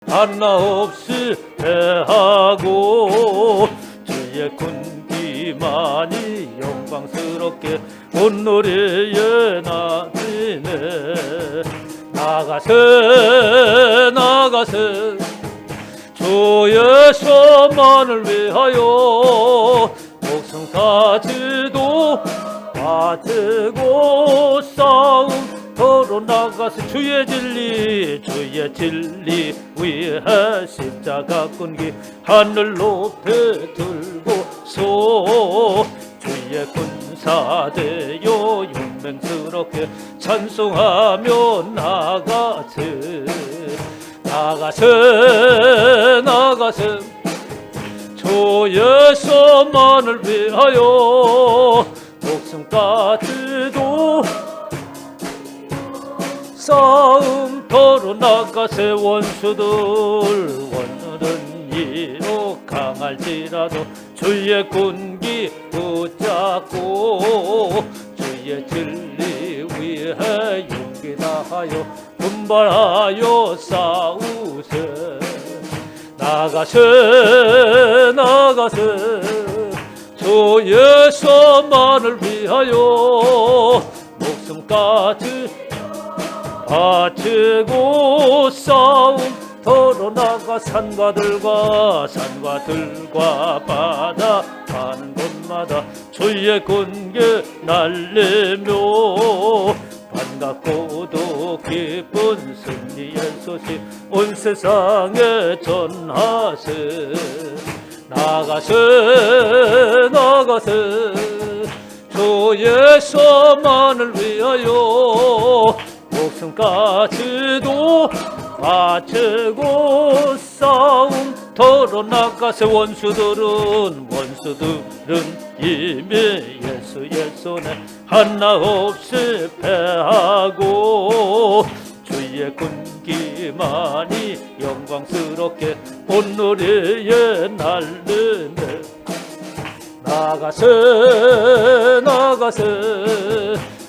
하나 없이 패하고 주의 군기만이 영광스럽게 온누리에 나지네. 나가세 주 예수만을 위하여 목숨 가지도 바치고 싸움터로 나가세. 주의 진리 위에 십자가 끈기 하늘 높이 들고서 주의 군사되어 용맹스럽게 찬송하며 나가세. 주 예수만을 위하여 목숨까지도 싸움터로 나가세. 원수는 이로 강할지라도 주의 군기 붙잡고 주의 진리 위에 용기 다하여 분발하여 싸우세. 나가세 주 예수만을 위하여 목숨까지 바치고 싸움터로 나가. 산과들과 바다 가는 곳마다 주의 군기 날리며 반갑고도 기쁜 승리의 소식 온 세상에 전하세. 나가세 주 예수만을 위하여 목숨까지도 바치고 싸움터로 나가세. 원수들은 이미 예수의 손에 하나 없이 패하고 주의 군기만이 영광스럽게 온누리에 날리네. 나가세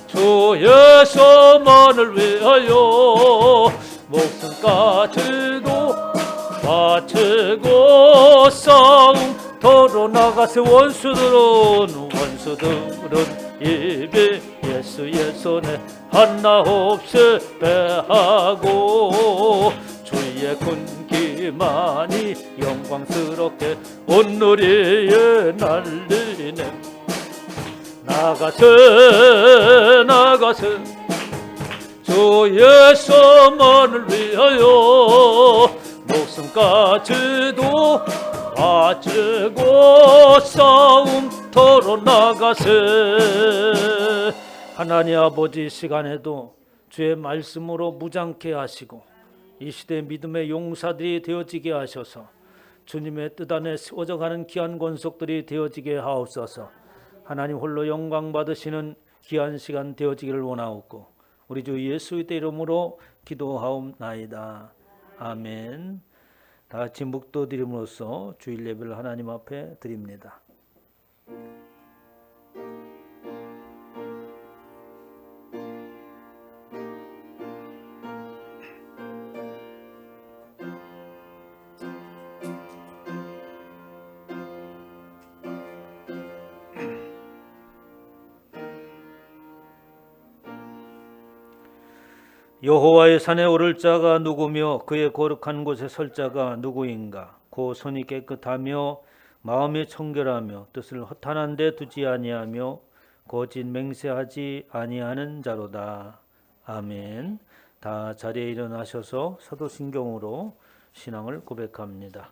주 예수만을 위하여 목숨까지도 바치고 싸움터로 나가세. 원수들은 이미 예수의 손에 하나 없이 패하고 주의 군기만이 영광스럽게 온누리에 날리네. 나가세 주 예수만을 위하여 목숨까지도 바치고 싸움터로 나가세. 하나님 아버지, 시간에도 주의 말씀으로 무장케 하시고 이 시대 믿음의 용사들이 되어지게 하셔서 주님의 뜻 안에 세워져가는 귀한 권속들이 되어지게 하옵소서. 하나님 홀로 영광 받으시는 귀한 시간 되어지기를 원하옵고 우리 주 예수의 이름으로 기도하옵나이다. 아멘. 다 같이 묵도 드림으로써 주일 예배를 하나님 앞에 드립니다. 여호와의 산에 오를 자가 누구며 그의 거룩한 곳에 설 자가 누구인가? 고 손이 깨끗하며 마음이 청결하며 뜻을 허탄한 데 두지 아니하며 거짓 맹세하지 아니하는 자로다. 아멘. 다 자리에 일어나셔서 사도신경으로 신앙을 고백합니다.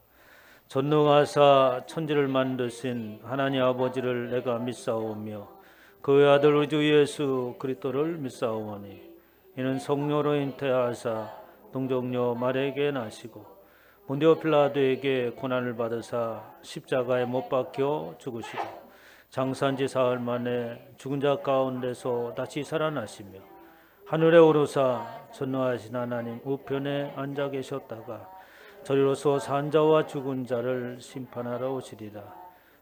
전능하사 천지를 만드신 하나님 아버지를 내가 믿사오며 그의 아들 우리 주 예수 그리스도를 믿사오니 이는 성령으로 잉태하사 동정녀 마리아에게 나시고 본디오 필라도에게 고난을 받으사 십자가에 못 박혀 죽으시고 장사한 지 사흘 만에 죽은 자 가운데서 다시 살아나시며 하늘에 오르사 전능하신 하나님 우편에 앉아 계셨다가 저리로서 산 자와 죽은 자를 심판하러 오시리라.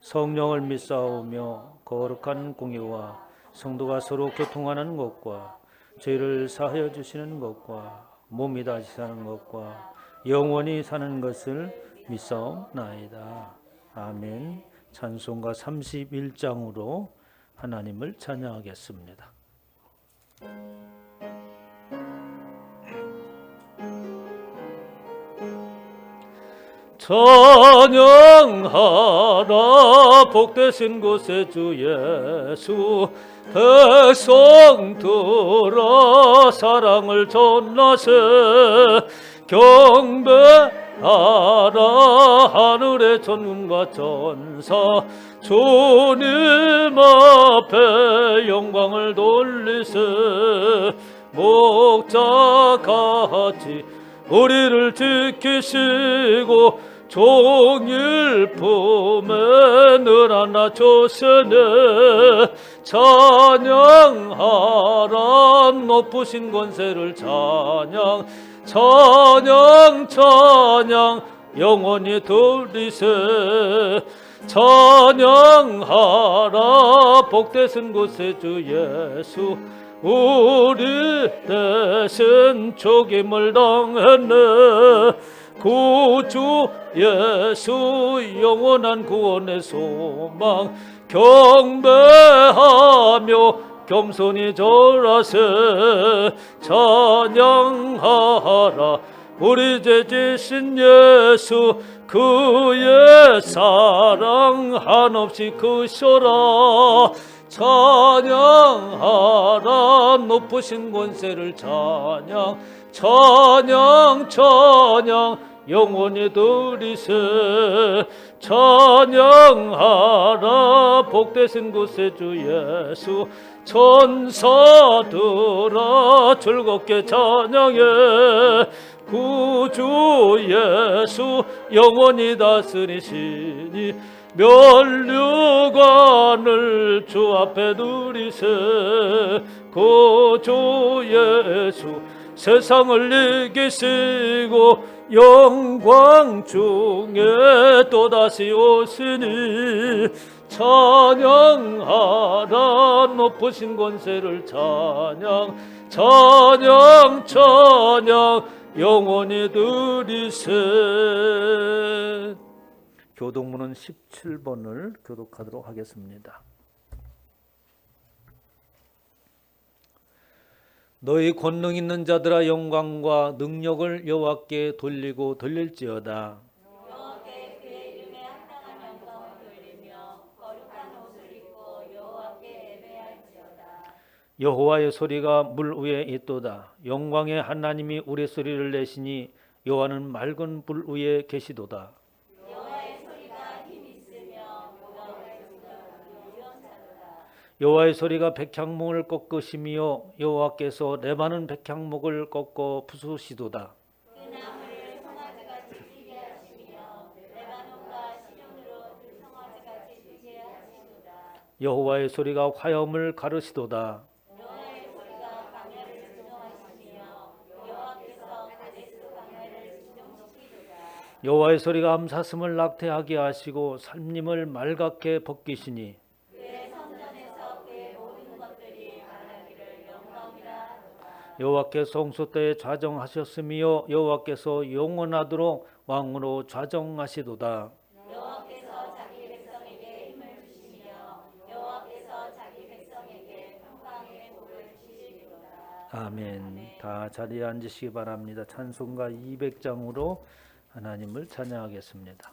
성령을 믿사오며 거룩한 공의와 성도가 서로 교통하는 것과 죄를 사하여 주시는 것과 몸이 다시 사는 것과 영원히 사는 것을 믿사옵나이다. 아멘. 찬송가 31장으로 하나님을 찬양하겠습니다. 찬양하라 복되신 곳에 주 예수 백성들아 사랑을 전하세 경배하라 하늘의 천군과 천사 주님 앞에 영광을 돌리세 목자같이 우리를 지키시고 종일 품에 늘 안아주시네 찬양하라 높으신 권세를 찬양 찬양 찬양 영원히 드리세 찬양하라 복되신 곳에 주 예수 우리 대신 죽임을 당했네 구주 예수 영원한 구원의 소망 경배하며 겸손히 절하세 찬양하라 우리 죄 지신 예수 그의 사랑 한없이 크셔라 찬양하라 높으신 권세를 찬양 찬양 찬양 영원히 드리세 찬양하라 복되신 곳에 주 예수 천사들아 즐겁게 찬양해 구주 예수 영원히 다스리시니 면류관을 주 앞에 누리세 구주 예수 세상을 이기시고 영광 중에 또다시 오시니 찬양하라 높으신 권세를 찬양 찬양 찬양 영원히 드리세 교독문은 17번을 교독하도록 하겠습니다. 너희 권능 있는 자들아 영광과 능력을 여호와께 돌리고 돌릴지어다. 여호와께 그의 이름에 합당한 영광을 돌리며 거룩한 옷을 입고 여호와께 예배할지어다. 여호와의 소리가 물 위에 있도다. 영광의 하나님이 우레소리를 내시니 여호와는 맑은 불 위에 계시도다. 여호와의 소리가 힘 있으며 무거움을 주는 유연자도다. 여호와의 소리가 백향목을 꺾으시며 여호와께서 레바논 백향목을 꺾어 부수시도다. 그 나무를 송아지같이 뛰게 하시며 레바논과 시온으로 그 송아지같이 뛰게 하시도다. 여호와의 소리가 화염을 가르시도다. 여호와의 소리가 광야를 진동하시며 여호와께서 가데스 광야를 진동시키도다. 여호와의 소리가 암사슴을 낙태하게 하시고 산림을 맑게 벗기시니 그의 성전에서 그의 모든 것들이 말하기를 영광이라 하도다. 여호와께서 홍수 때에 좌정하셨으며 여호와께서 영원하도록 왕으로 좌정하시도다. 여호와께서 자기 백성에게 힘을 주시며 여호와께서 자기 백성에게 평강의 복을 주시리로다. 아멘. 다 자리에 앉으시기 바랍니다. 찬송가 200장으로 하나님을 찬양하겠습니다.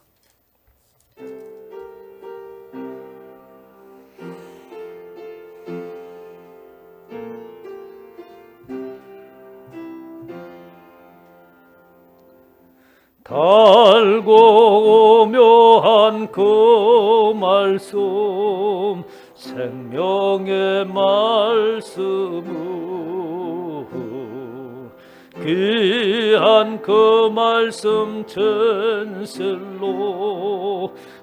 달고 오묘한 그 말씀 생명의 말씀 귀한 그 말씀 진실로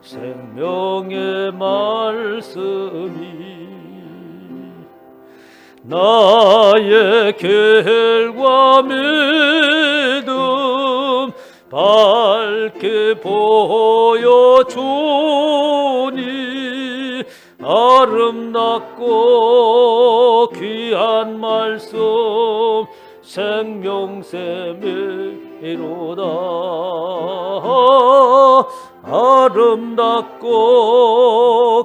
생명의 말씀이 나의 길과 믿음 밝게 보여주니 아름답고 귀한 말씀 생명샘의 이로다. 아름답고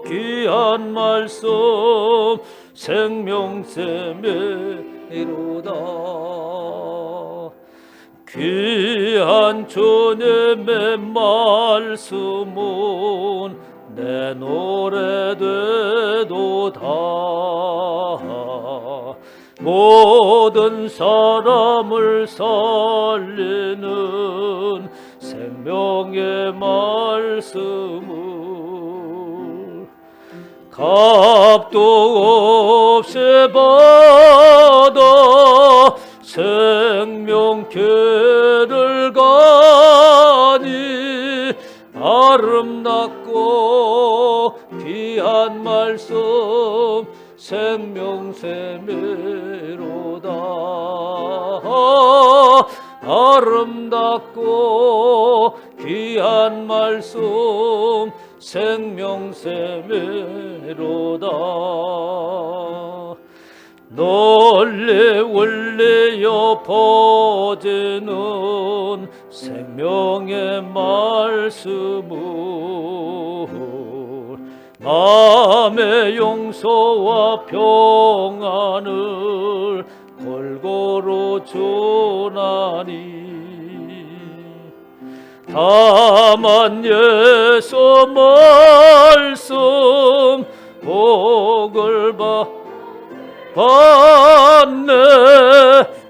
귀한 말씀 생명샘이로다. 귀한 주님의 말씀은 내 노래 되도다. 모든 사람을 살리는 생명의 말씀을 값도 없이 받아 생명길을 가니 아름답고 귀한 말씀 생명샘이로다. 아름답고 귀한 말씀 생명샘이로다. 널리 울리어 퍼지는 생명의 말씀을 마음의 용서와 평안을 골고루 주나니 다만 예수 말씀 복을 받네.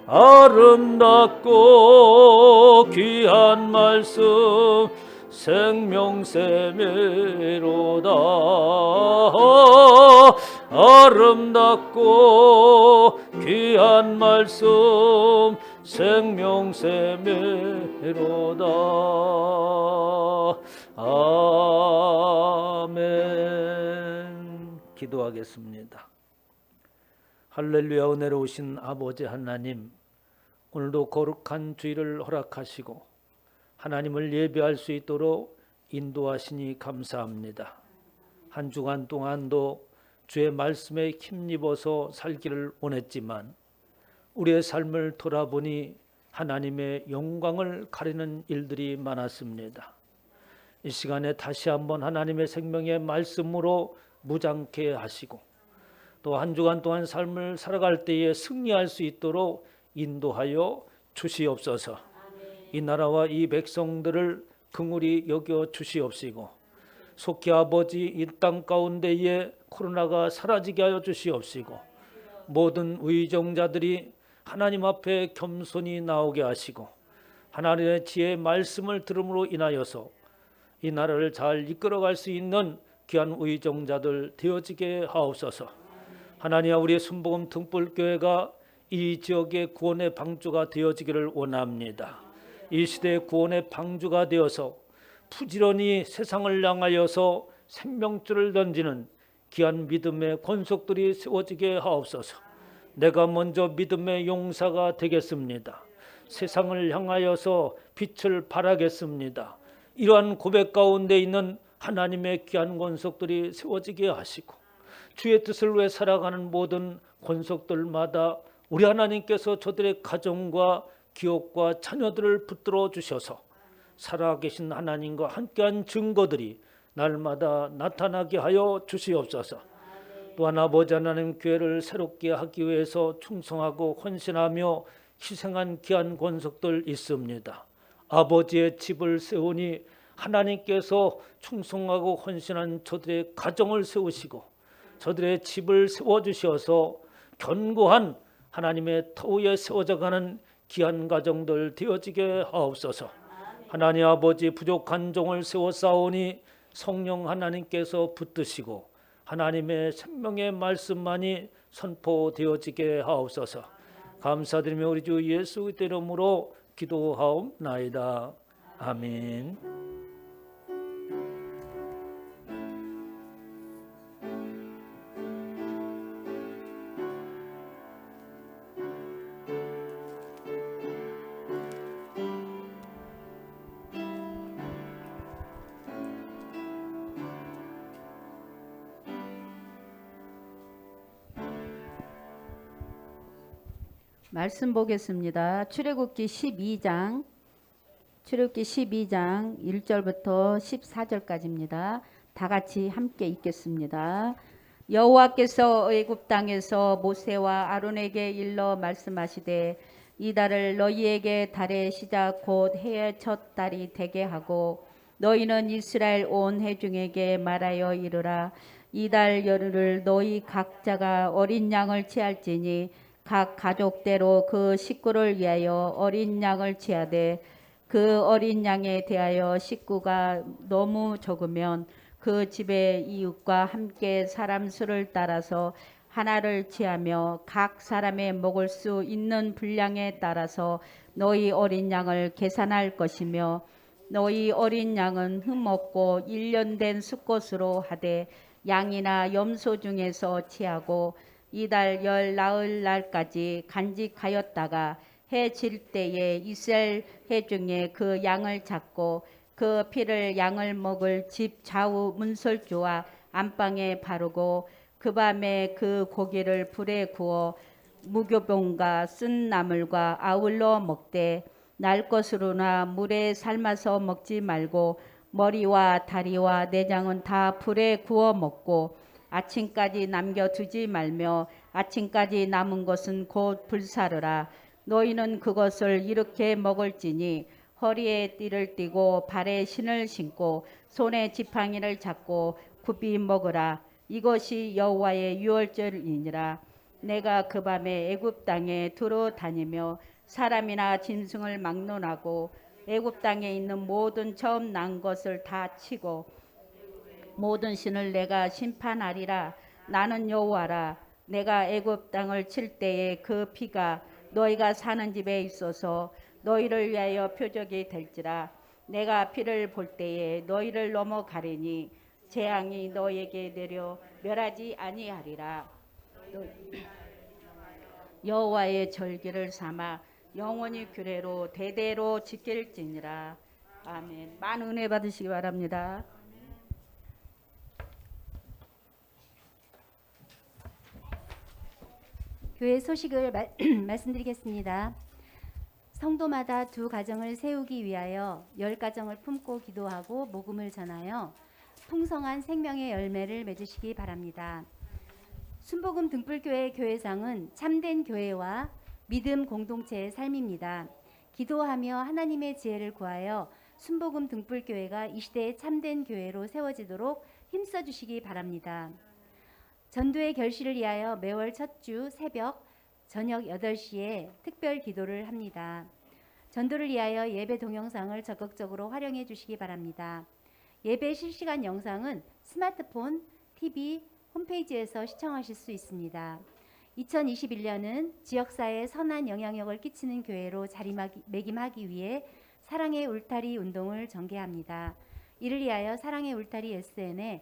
아름답고 귀한 말씀 생명샘이로다. 아름답고 귀한 말씀 생명샘이로다. 아멘. 기도하겠습니다. 할렐루야. 은혜로우신 아버지 하나님, 오늘도 거룩한 주일을 허락하시고 하나님을 예배할 수 있도록 인도하시니 감사합니다. 한 주간 동안도 주의 말씀에 힘입어서 살기를 원했지만 우리의 삶을 돌아보니 하나님의 영광을 가리는 일들이 많았습니다. 이 시간에 다시 한번 하나님의 생명의 말씀으로 무장케 하시고 또 한 주간 동안 삶을 살아갈 때에 승리할 수 있도록 인도하여 주시옵소서. 이 나라와 이 백성들을 긍휼히 여겨 주시옵시고 속히 아버지 이 땅 가운데에 코로나가 사라지게 하여 주시옵시고 모든 의정자들이 하나님 앞에 겸손히 나오게 하시고 하나님의 지혜의 말씀을 들음으로 인하여서 이 나라를 잘 이끌어갈 수 있는 귀한 의정자들 되어지게 하옵소서. 하나님, 우리의 순복음 등불교회가 이 지역의 구원의 방주가 되어지기를 원합니다. 이 시대의 구원의 방주가 되어서 부지런히 세상을 향하여서 생명줄을 던지는 귀한 믿음의 권속들이 세워지게 하옵소서. 내가 먼저 믿음의 용사가 되겠습니다. 세상을 향하여서 빛을 발하겠습니다. 이러한 고백 가운데 있는 하나님의 귀한 권속들이 세워지게 하시고 주의 뜻을 위해 살아가는 모든 권속들마다 우리 하나님께서 저들의 가정과 기업과 자녀들을 붙들어 주셔서 살아계신 하나님과 함께한 증거들이 날마다 나타나게 하여 주시옵소서. 또한 아버지 하나님 교회를 새롭게 하기 위해서 충성하고 헌신하며 희생한 귀한 권속들 있습니다. 아버지의 집을 세우니 하나님께서 충성하고 헌신한 저들의 가정을 세우시고 저들의 집을 세워주셔서 견고한 하나님의 터 위에 세워져가는 귀한 가정들 되어지게 하옵소서. 하나님 아버지 부족한 종을 세워 싸우니 성령 하나님께서 붙드시고 하나님의 생명의 말씀만이 선포되어지게 하옵소서. 감사드리며 우리 주 예수 그리스도의 이름으로 기도하옵나이다. 아멘. 말씀 보겠습니다. 출애굽기 12장 출애굽기 12장 1절부터 14절까지입니다. 다 같이 함께 읽겠습니다. 여호와께서 애굽 땅에서 모세와 아론에게 일러 말씀하시되 이 달을 너희에게 달의 시작 곧 해의 첫 달이 되게 하고 너희는 이스라엘 온 회중에게 말하여 이르라. 이 달 열흘을 너희 각자가 어린 양을 취할지니 각 가족대로 그 식구를 위하여 어린 양을 취하되 그 어린 양에 대하여 식구가 너무 적으면 그 집의 이웃과 함께 사람 수를 따라서 하나를 취하며 각 사람의 먹을 수 있는 분량에 따라서 너희 어린 양을 계산할 것이며 너희 어린 양은 흠없고 1년 된 수컷으로 하되 양이나 염소 중에서 취하고 이달 열 나흘 날까지 간직하였다가 해 질 때에 이스라엘 회중에 그 양을 잡고 그 피를 양을 먹을 집 좌우 문설주와 안방에 바르고 그 밤에 그 고기를 불에 구워 무교병과 쓴 나물과 아울러 먹되 날 것으로나 물에 삶아서 먹지 말고 머리와 다리와 내장은 다 불에 구워 먹고 아침까지 남겨두지 말며 아침까지 남은 것은 곧 불사르라. 너희는 그것을 이렇게 먹을지니 허리에 띠를 띠고 발에 신을 신고 손에 지팡이를 잡고 굽이 먹으라. 이것이 여호와의 유월절이니라. 내가 그 밤에 애굽 땅에 두루 다니며 사람이나 짐승을 막론하고 애굽 땅에 있는 모든 처음 난 것을 다 치고 모든 신을 내가 심판하리라. 나는 여호와라. 내가 애굽 땅을 칠 때에 그 피가 너희가 사는 집에 있어서 너희를 위하여 표적이 될지라. 내가 피를 볼 때에 너희를 넘어가리니 재앙이 너희에게 내려 멸하지 아니하리라. 여호와의 절기를 삼아 영원히 규례로 대대로 지킬지니라. 아멘. 많은 은혜 받으시기 바랍니다. 교회 소식을 말씀드리겠습니다. 성도마다 두 가정을 세우기 위하여 10가정을 품고 기도하고 복음을 전하여 풍성한 생명의 열매를 맺으시기 바랍니다. 순복음 등불교회 교회상은 참된 교회와 믿음 공동체의 삶입니다. 기도하며 하나님의 지혜를 구하여 순복음 등불교회가 이 시대의 참된 교회로 세워지도록 힘써 주시기 바랍니다. 전도의 결실을 위하여 매월 첫 주 새벽 저녁 8시에 특별 기도를 합니다. 전도를 위하여 예배 동영상을 적극적으로 활용해 주시기 바랍니다. 예배 실시간 영상은 스마트폰, TV, 홈페이지에서 시청하실 수 있습니다. 2021년은 지역사회에 선한 영향력을 끼치는 교회로 자리매김하기 위해 사랑의 울타리 운동을 전개합니다. 이를 위하여 사랑의 울타리 SN에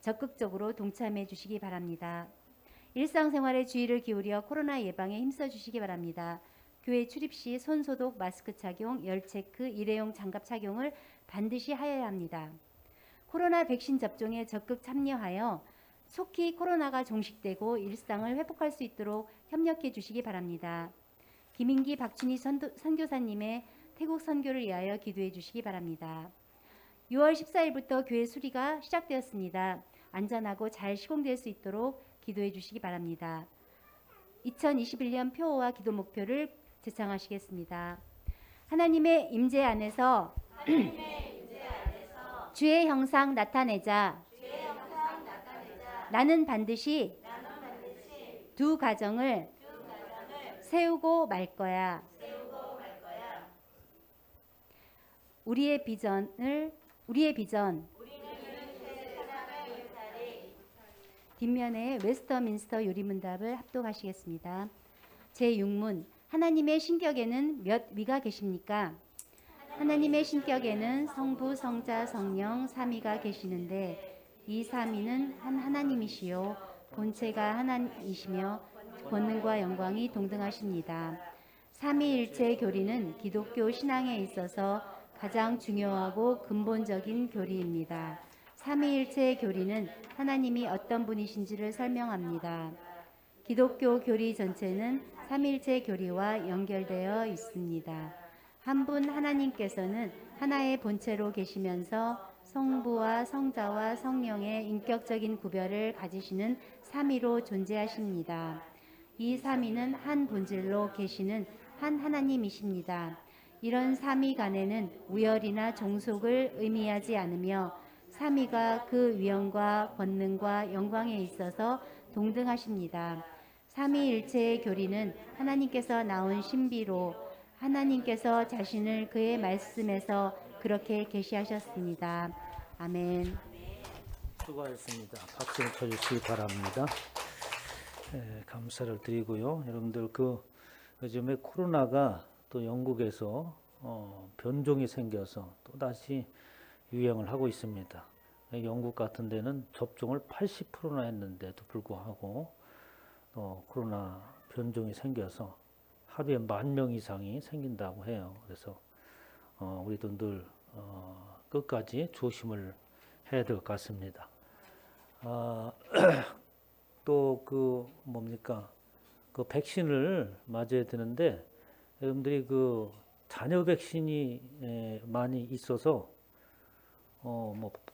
적극적으로 동참해 주시기 바랍니다. 일상생활에 주의를 기울여 코로나 예방에 힘써 주시기 바랍니다. 교회 출입 시 손소독, 마스크 착용, 열체크, 일회용 장갑 착용을 반드시 하여야 합니다. 코로나 백신 접종에 적극 참여하여 속히 코로나가 종식되고 일상을 회복할 수 있도록 협력해 주시기 바랍니다. 김인기 박춘희 선교사님의 태국 선교를 위하여 기도해 주시기 바랍니다. 6월 14일부터 교회 수리가 시작되었습니다. 안전하고 잘 시공될 수 있도록 기도해 주시기 바랍니다. 2021년 표어와 기도 목표를 제창하시겠습니다. 하나님의 임재 안에서 주의 형상 나타내자. 나는 반드시 두 가정을 세우고 말 거야. 우리의 비전 뒷면에 웨스터민스터 유리문답을 합독하시겠습니다. 제6문 하나님의 신격에는 몇 위가 계십니까? 하나님의 신격에는 성부, 성자, 성령, 삼위가 계시는데 이 삼위는 한 하나님이시요 본체가 하나이시며 권능과 영광이 동등하십니다. 삼위일체 교리는 기독교 신앙에 있어서 가장 중요하고 근본적인 교리입니다. 삼위일체 교리는 하나님이 어떤 분이신지를 설명합니다. 기독교 교리 전체는 삼위일체 교리와 연결되어 있습니다. 한 분 하나님께서는 하나의 본체로 계시면서 성부와 성자와 성령의 인격적인 구별을 가지시는 삼위로 존재하십니다. 이 삼위는 한 본질로 계시는 한 하나님이십니다. 이런 삼위 간에는 우열이나 종속을 의미하지 않으며 삼위가 그 위엄과 권능과 영광에 있어서 동등하십니다. 삼위일체의 교리는 하나님께서 나온 신비로 하나님께서 자신을 그의 말씀에서 그렇게 계시하셨습니다. 아멘. 수고하셨습니다. 박수를 쳐주시기 바랍니다. 감사를 드리고요. 여러분들 요즘에 코로나가 또 영국에서 변종이 생겨서 또 다시 유행을 하고 있습니다. 영국 같은 데는 접종을 80%나 했는데도 불구하고 코로나 변종이 생겨서 하루에 10,000명 이상이 생긴다고 해요. 그래서 우리도 늘 끝까지 조심을 해야 될 것 같습니다. 또 백신을 맞아야 되는데 여러분들이 잔여 백신이 많이 있어서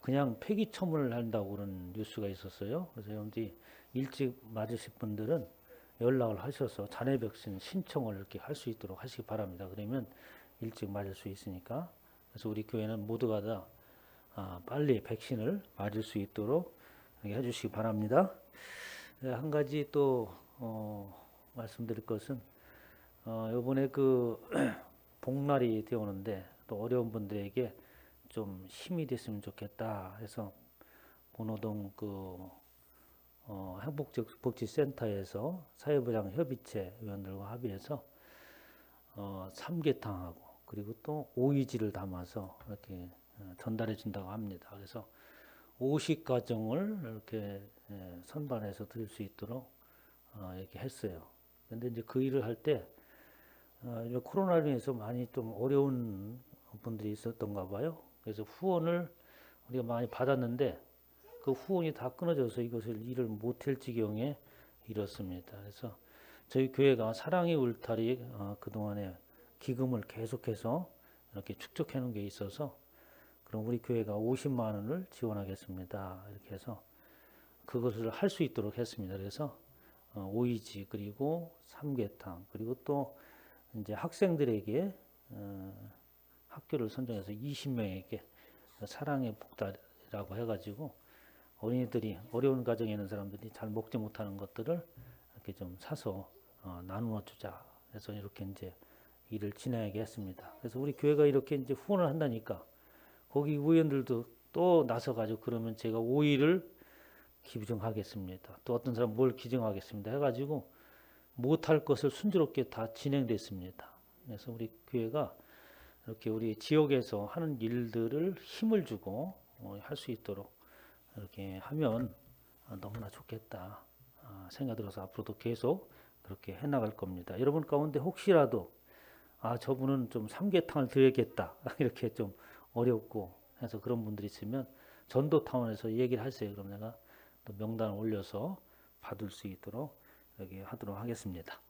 그냥 폐기처분을 한다고 그런 뉴스가 있었어요. 그래서 여러분들이 일찍 맞으실 분들은 연락을 하셔서 잔여 백신 신청을 이렇게 할 수 있도록 하시기 바랍니다. 그러면 일찍 맞을 수 있으니까. 그래서 우리 교회는 모두가 다 빨리 백신을 맞을 수 있도록 해주시기 바랍니다. 한 가지 또 말씀드릴 것은 이번에 복날이 되어오는데 또 어려운 분들에게 좀 힘이 됐으면 좋겠다 해서 본호동 행복복지센터에서 사회보장 협의체 위원들과 합의해서 삼계탕하고 그리고 또 오이지를 담아서 이렇게 전달해 준다고 합니다. 그래서 50가정을 이렇게 선반해서 드릴 수 있도록 이렇게 했어요. 근데 이제 그 일을 할 때 코로나로 인해서 많이 좀 어려운 분들이 있었던가 봐요. 그래서 후원을 우리가 많이 받았는데 그 후원이 다 끊어져서 이것을 일을 못할 지경에 이렇습니다. 그래서 저희 교회가 사랑의 울타리 그동안에 기금을 계속해서 이렇게 축적해 놓은 게 있어서 그럼 우리 교회가 50만 원을 지원하겠습니다. 이렇게 해서 그것을 할 수 있도록 했습니다. 그래서 오이지 그리고 삼계탕 그리고 또 이제 학생들에게 학교를 선정해서 20명에게 사랑의 복달이라고 해가지고 어린이들이 어려운 가정에 있는 사람들이 잘 먹지 못하는 것들을 이렇게 좀 사서 나누어 주자. 그래서 이렇게 이제 일을 진행하게 했습니다. 그래서 우리 교회가 이렇게 이제 후원을 한다니까 거기 의원들도 또 나서가지고 그러면 제가 5일을 기증하겠습니다. 또 어떤 사람 뭘 기증하겠습니다. 해가지고 못할 것을 순조롭게 다 진행됐습니다. 그래서 우리 교회가 이렇게 우리 지역에서 하는 일들을 힘을 주고 할 수 있도록 이렇게 하면 너무나 좋겠다 생각 들어서 앞으로도 계속 그렇게 해나갈 겁니다. 여러분 가운데 혹시라도 저분은 좀 삼계탕을 드려야겠다 이렇게 좀 어렵고 해서 그런 분들이 있으면 전도타운에서 얘기를 하세요. 그럼 내가 또 명단을 올려서 받을 수 있도록 여기 하도록 하겠습니다.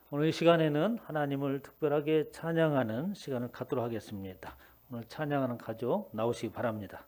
오늘 이 시간에는 하나님을 특별하게 찬양하는 시간을 갖도록 하겠습니다. 오늘 찬양하는 가족 나오시기 바랍니다.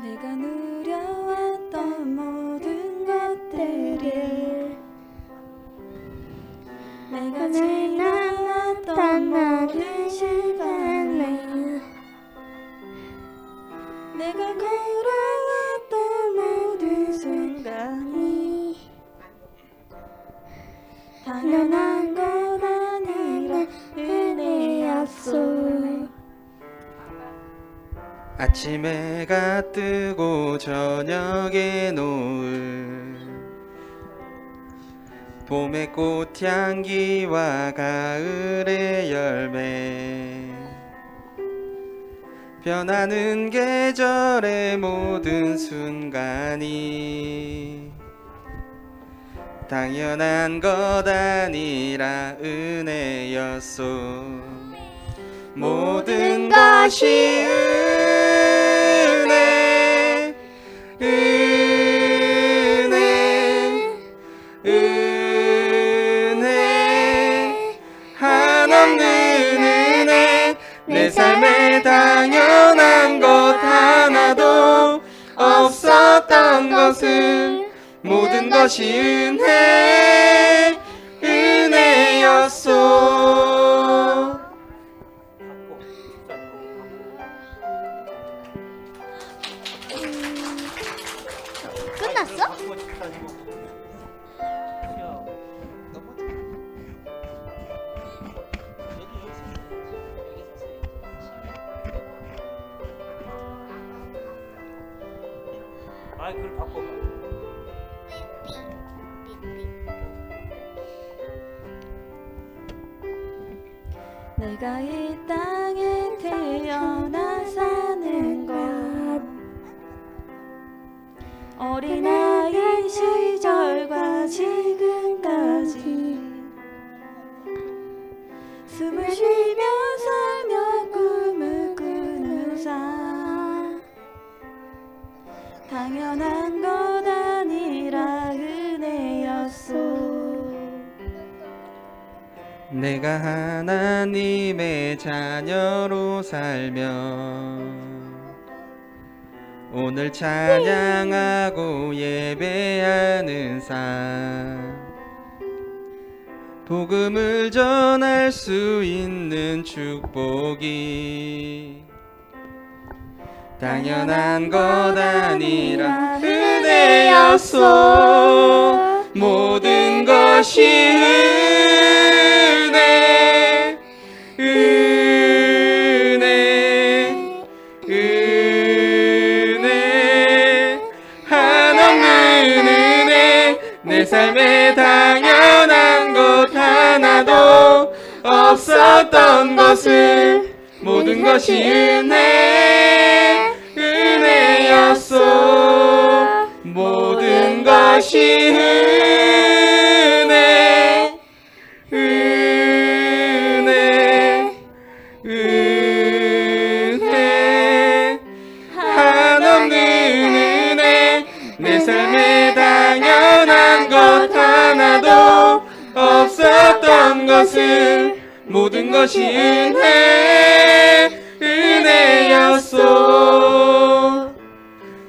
내가 누려왔던 모든 것들을 내가 지나왔던 모든 시간을 내가 걸어왔던 모든 순간이 당연한 건 아니라 은혜 약속 아침 해가 뜨고 저녁에 노을, 봄의 꽃향기와 가을의 열매, 변하는 계절의 모든 순간이 당연한 것 아니라 은혜였소. 모든 것이 은혜, 은혜, 은혜, 한없는 은혜. 내 삶에 당연한 것 하나도 없었던 것은 모든 것이 은혜, 은혜였소. 끝났어? 아, 그걸 바꿔봐. 내가 이 땅에 태어나 사는 것, 어린아이 시절과 지금까지 숨을 쉬며 살며 꿈을 꾸는 삶, 당연한 것 아니라 은혜였소. 내가 하나님의 자녀로 살며 오늘 찬양하고 예배하는 삶, 복음을 전할 수 있는 축복이 당연한 것 아니라 은혜였소. 모든 것이 은혜, 은혜, 은혜, 한없는 은혜. 내 삶에 당연한 것 하나도 없었던 것은 모든 것이 은혜, 은혜였소. 모든 것이 은혜, 은혜, 은혜, 한없는 은혜. 내 삶에 당연한 것 하나도 없었던 것은 모든 것이 은혜, 은혜였소.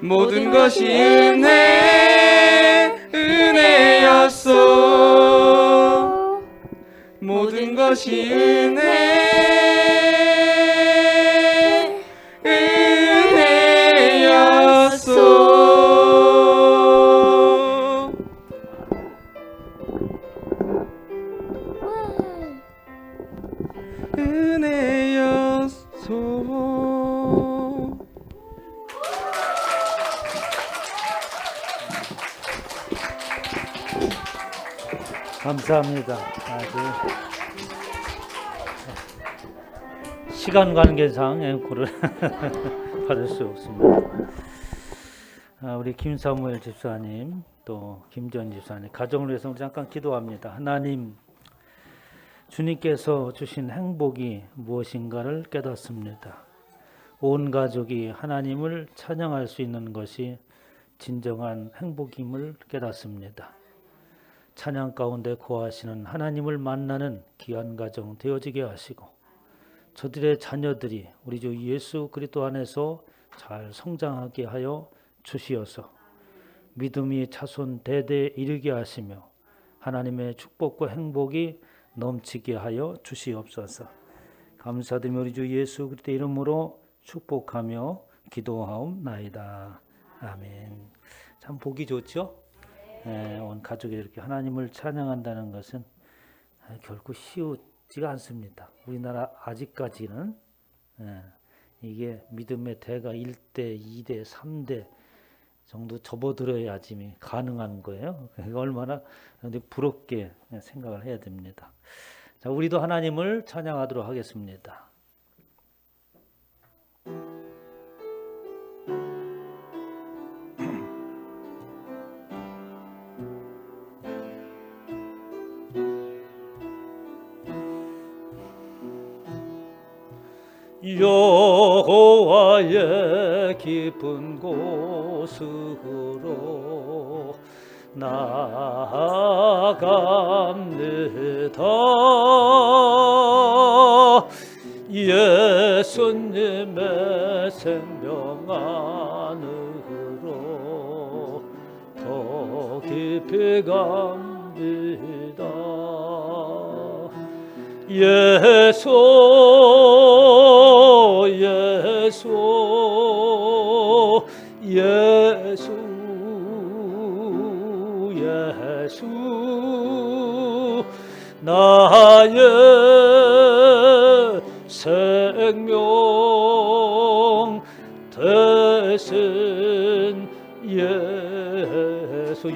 모든 것이 은혜, 은혜였소. 모든 것이 은혜, 은혜였소. 은혜였소. 감사합니다. 아주 시간 관계상 앵콜을 받을 수 없습니다. 우리 김사무엘 집사님 또 김전 집사님 가정을 위해서 잠깐 기도합니다. 하나님, 주님께서 주신 행복이 무엇인가를 깨닫습니다. 온 가족이 하나님을 찬양할 수 있는 것이 진정한 행복임을 깨닫습니다. 찬양 가운데 거하시는 하나님을 만나는 귀한 가정 되어지게 하시고 저들의 자녀들이 우리 주 예수 그리스도 안에서 잘 성장하게 하여 주시어서 믿음이 자손 대대에 이르게 하시며 하나님의 축복과 행복이 넘치게 하여 주시옵소서. 감사드리며 우리 주 예수 그리스도 이름으로 축복하며 기도하옵나이다. 아멘. 참 보기 좋죠? 온 가족이 이렇게 하나님을 찬양한다는 것은 결코 쉬우지가 않습니다. 우리나라 아직까지는 이게 믿음의 대가 1대, 2대, 3대 정도 접어들어야지 가능한 거예요. 이거 얼마나 부럽게 생각을 해야 됩니다. 자, 우리도 하나님을 찬양하도록 하겠습니다. 여호와의 깊은 곳으로 나아갑니다. 예수님의 생명 안으로 더 깊이 갑니다. 예수 예수 나의 생명 되신 예수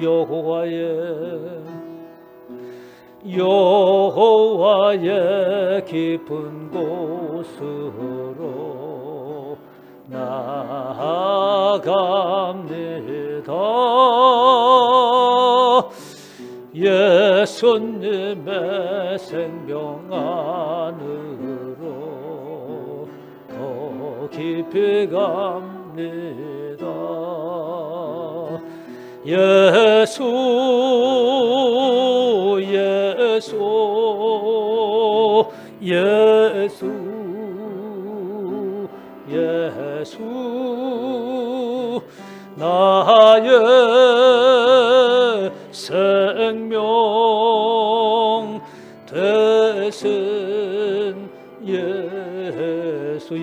여호와의 깊은 곳으로 나아갑니다. 예수님의 생명 안으로 더 깊이 갑니다. 예수 나의 생명 되신 예수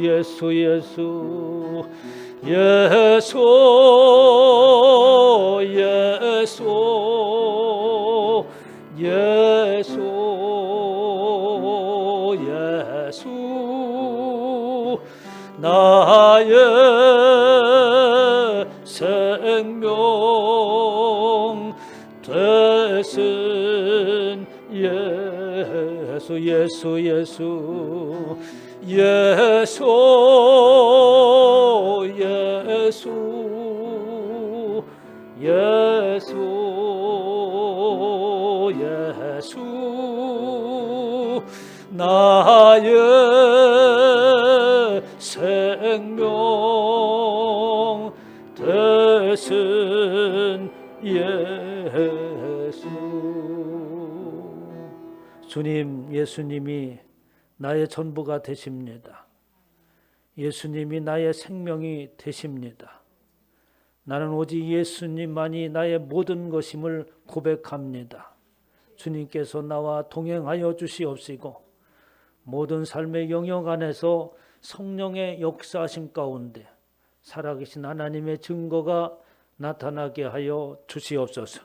나의 생명 되신 예수 나의 생명 되신 예수. 주님, 예수님이 나의 전부가 되십니다. 예수님이 나의 생명이 되십니다. 나는 오직 예수님만이 나의 모든 것임을 고백합니다. 주님께서 나와 동행하여 주시옵시고 모든 삶의 영역 안에서 성령의 역사하심 가운데 살아계신 하나님의 증거가 나타나게 하여 주시옵소서.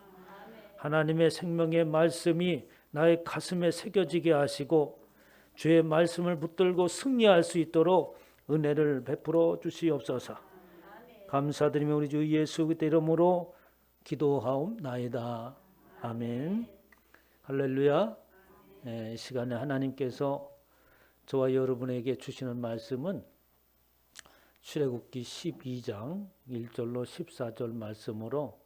하나님의 생명의 말씀이 나의 가슴에 새겨지게 하시고 주의 말씀을 붙들고 승리할 수 있도록 은혜를 베풀어 주시옵소서. 감사드리며 우리 주 예수 그리스도의 이름으로 기도하옵나이다. 아멘. 할렐루야. 이 시간에 하나님께서 저와 여러분에게 주시는 말씀은 출애굽기 12장 1절로 14절 말씀으로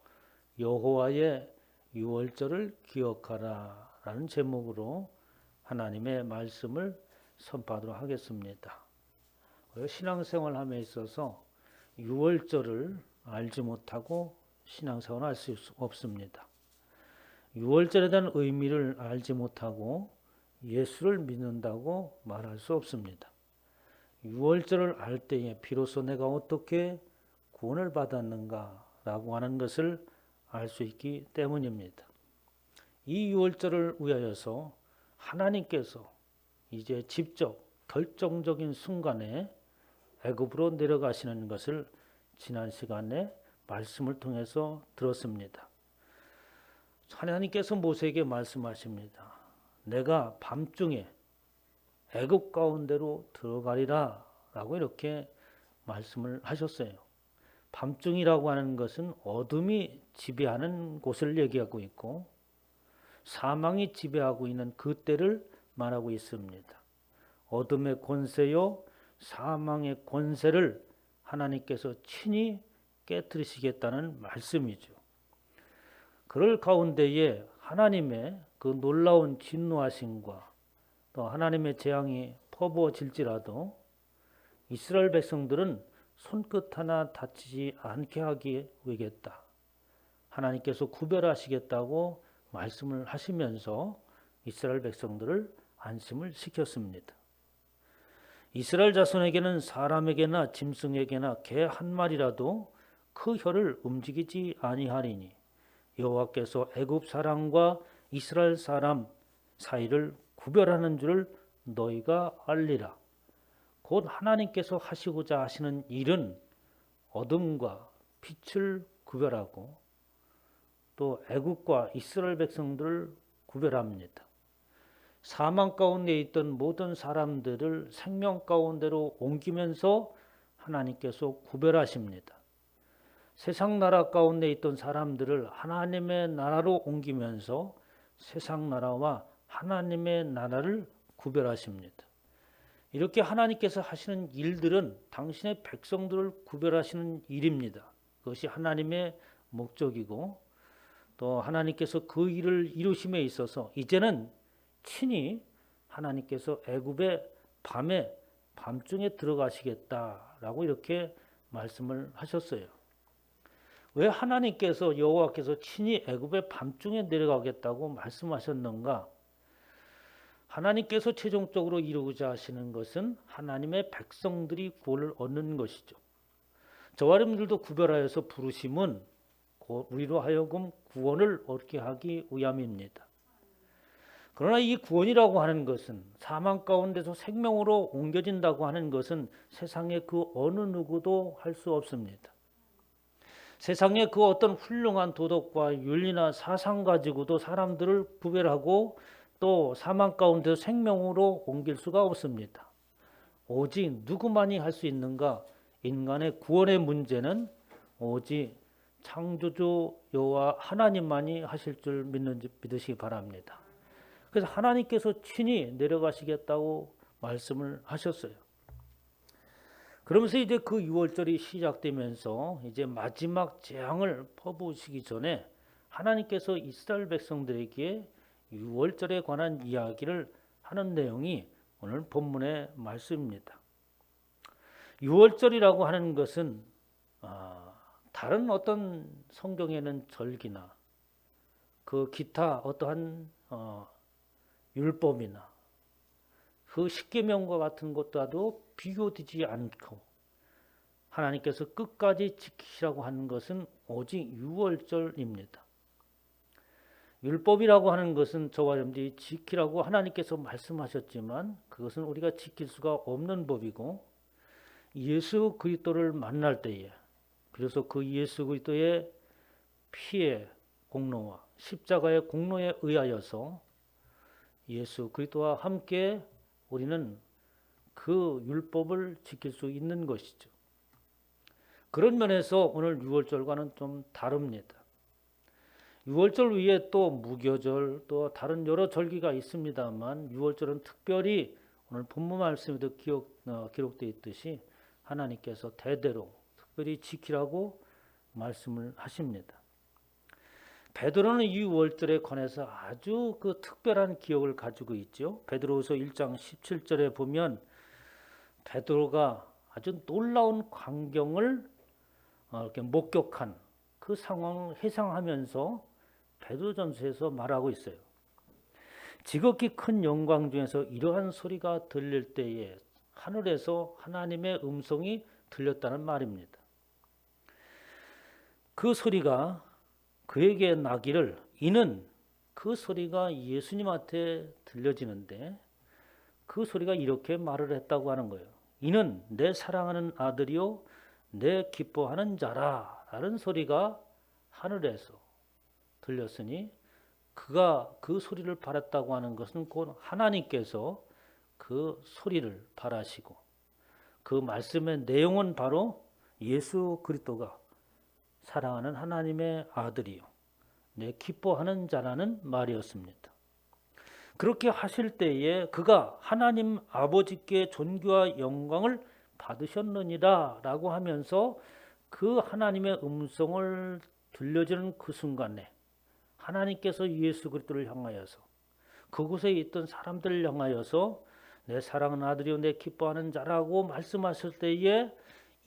여호와의 유월절을 기억하라 라는 제목으로 하나님의 말씀을 선포하도록 하겠습니다. 신앙생활 함에 있어서 유월절을 알지 못하고 신앙생활을 할 수 없습니다. 유월절에 대한 의미를 알지 못하고 예수를 믿는다고 말할 수 없습니다. 유월절을 알 때에 비로소 내가 어떻게 구원을 받았는가라고 하는 것을 알 수 있기 때문입니다. 이 유월절을 위하여서 하나님께서 이제 직접 결정적인 순간에 애굽으로 내려가시는 것을 지난 시간에 말씀을 통해서 들었습니다. 하나님께서 모세에게 말씀하십니다. 내가 밤중에 애굽 가운데로 들어가리라 라고 이렇게 말씀을 하셨어요. 밤중이라고 하는 것은 어둠이 지배하는 곳을 얘기하고 있고 사망이 지배하고 있는 그 때를 말하고 있습니다. 어둠의 권세요 사망의 권세를 하나님께서 친히 깨뜨리시겠다는 말씀이죠. 그럴 가운데에 하나님의 그 놀라운 진노하심과 또 하나님의 재앙이 퍼부어질지라도 이스라엘 백성들은 손끝 하나 다치지 않게 하기 위하겠다. 하나님께서 구별하시겠다고 말씀을 하시면서 이스라엘 백성들을 안심을 시켰습니다. 이스라엘 자손에게는 사람에게나 짐승에게나 개 한 마리라도 그 혀를 움직이지 아니하리니 여호와께서 애굽 사람과 이스라엘 사람 사이를 구별하는 줄을 너희가 알리라. 곧 하나님께서 하시고자 하시는 일은 어둠과 빛을 구별하고 또 애굽과 이스라엘 백성들을 구별합니다. 사망 가운데 있던 모든 사람들을 생명 가운데로 옮기면서 하나님께서 구별하십니다. 세상 나라 가운데 있던 사람들을 하나님의 나라로 옮기면서 세상 나라와 하나님의 나라를 구별하십니다. 이렇게 하나님께서 하시는 일들은 당신의 백성들을 구별하시는 일입니다. 그것이 하나님의 목적이고 또 하나님께서 그 일을 이루심에 있어서 이제는 친히 하나님께서 애굽의 밤중에 들어가시겠다라고 이렇게 말씀을 하셨어요. 왜 하나님께서 여호와께서 친히 애굽의 밤중에 내려가겠다고 말씀하셨는가? 하나님께서 최종적으로 이루고자 하시는 것은 하나님의 백성들이 구원을 얻는 것이죠. 저와 여러분들도 구별하여서 부르심은 우리로 하여금 구원을 얻게 하기 위함입니다. 그러나 이 구원이라고 하는 것은 사망 가운데서 생명으로 옮겨진다고 하는 것은 세상의 그 어느 누구도 할 수 없습니다. 세상의 그 어떤 훌륭한 도덕과 윤리나 사상 가지고도 사람들을 구별하고 또 사망 가운데서 생명으로 옮길 수가 없습니다. 오직 누구만이 할 수 있는가? 인간의 구원의 문제는 오직 창조주 여호와 하나님만이 하실 줄 믿으시기 바랍니다. 그래서 하나님께서 친히 내려가시겠다고 말씀을 하셨어요. 그러면서 이제 그 6월절이 시작되면서 이제 마지막 재앙을 퍼부으시기 전에 하나님께서 이스라엘 백성들에게 6월절에 관한 이야기를 하는 내용이 오늘 본문의 말씀입니다. 6월절이라고 하는 것은 다른 어떤 성경에는 절기나 그 기타 어떠한 율법이나 그 십계명과 같은 것과도 비교되지 않고 하나님께서 끝까지 지키시라고 하는 것은 오직 6월절입니다. 율법이라고 하는 것은 저와 여러분들이 지키라고 하나님께서 말씀하셨지만 그것은 우리가 지킬 수가 없는 법이고 예수 그리스도를 만날 때에 그래서 그 예수 그리스도의 피의 공로와 십자가의 공로에 의하여서 예수 그리스도와 함께 우리는 그 율법을 지킬 수 있는 것이죠. 그런 면에서 오늘 6월절과는 좀 다릅니다. 6월절 위에 또 무교절 또 다른 여러 절기가 있습니다만 6월절은 특별히 오늘 본문 말씀에도 기록되어 있듯이 하나님께서 대대로 특별히 지키라고 말씀을 하십니다. 베드로는 이 6월절에 관해서 아주 그 특별한 기억을 가지고 있죠. 베드로후서 1장 17절에 보면 베드로가 아주 놀라운 광경을 이렇게 목격한 그 상황을 회상하면서 베드로전서에서 말하고 있어요. 지극히 큰 영광 중에서 이러한 소리가 들릴 때에 하늘에서 하나님의 음성이 들렸다는 말입니다. 그 소리가 그에게 나기를 이는 그 소리가 예수님한테 들려지는데 그 소리가 이렇게 말을 했다고 하는 거예요. 이는 내 사랑하는 아들이요 내 기뻐하는 자라 라는 소리가 하늘에서 들렸으니 그가 그 소리를 바랐다고 하는 것은 곧 하나님께서 그 소리를 바라시고 그 말씀의 내용은 바로 예수 그리스도가 사랑하는 하나님의 아들이요 내 기뻐하는 자라는 말이었습니다. 그렇게 하실 때에 그가 하나님 아버지께 존귀와 영광을 받으셨느니라 라고 하면서 그 하나님의 음성을 들려주는 그 순간에 하나님께서 예수 그리스도를 향하여서 그곳에 있던 사람들을 향하여서 내 사랑하는 아들이요 내 기뻐하는 자라고 말씀하실 때에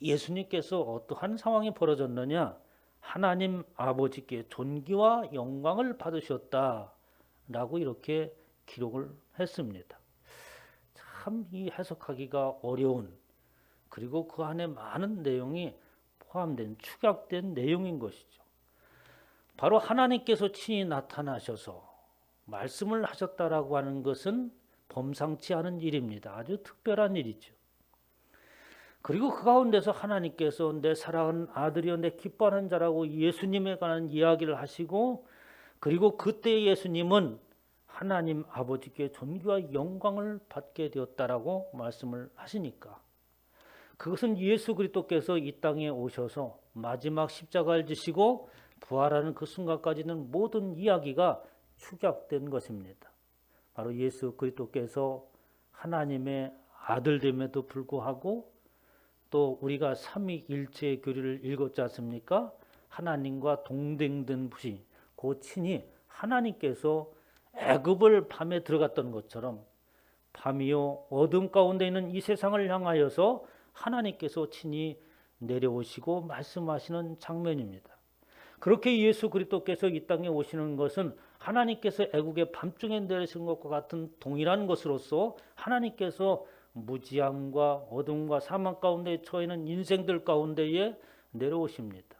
예수님께서 어떠한 상황이 벌어졌느냐? 하나님 아버지께 존귀와 영광을 받으셨다라고 이렇게 기록을 했습니다. 참 이 해석하기가 어려운 그리고 그 안에 많은 내용이 포함된 축약된 내용인 것이죠. 바로 하나님께서 친히 나타나셔서 말씀을 하셨다라고 하는 것은 범상치 않은 일입니다. 아주 특별한 일이죠. 그리고 그 가운데서 하나님께서 내 사랑하는 아들이여 내 기뻐하는 자라고 예수님에 관한 이야기를 하시고 그리고 그때 예수님은 하나님 아버지께 존귀와 영광을 받게 되었다라고 말씀을 하시니까 그것은 예수 그리스도께서 이 땅에 오셔서 마지막 십자가를 지시고 부활하는 그 순간까지는 모든 이야기가 축약된 것입니다. 바로 예수 그리스도께서 하나님의 아들됨에도 불구하고 또 우리가 삼위일체의 교리를 읽었지 않습니까? 하나님과 동등된 분이 곧 친히 하나님께서 애굽을 밤에 들어갔던 것처럼 밤이요 어둠 가운데 있는 이 세상을 향하여서 하나님께서 친히 내려오시고 말씀하시는 장면입니다. 그렇게 예수 그리스도께서 이 땅에 오시는 것은 하나님께서 애국의 밤중에 내리신 것과 같은 동일한 것으로서 하나님께서 무지함과 어둠과 사망 가운데 처해 있는 인생들 가운데에 내려오십니다.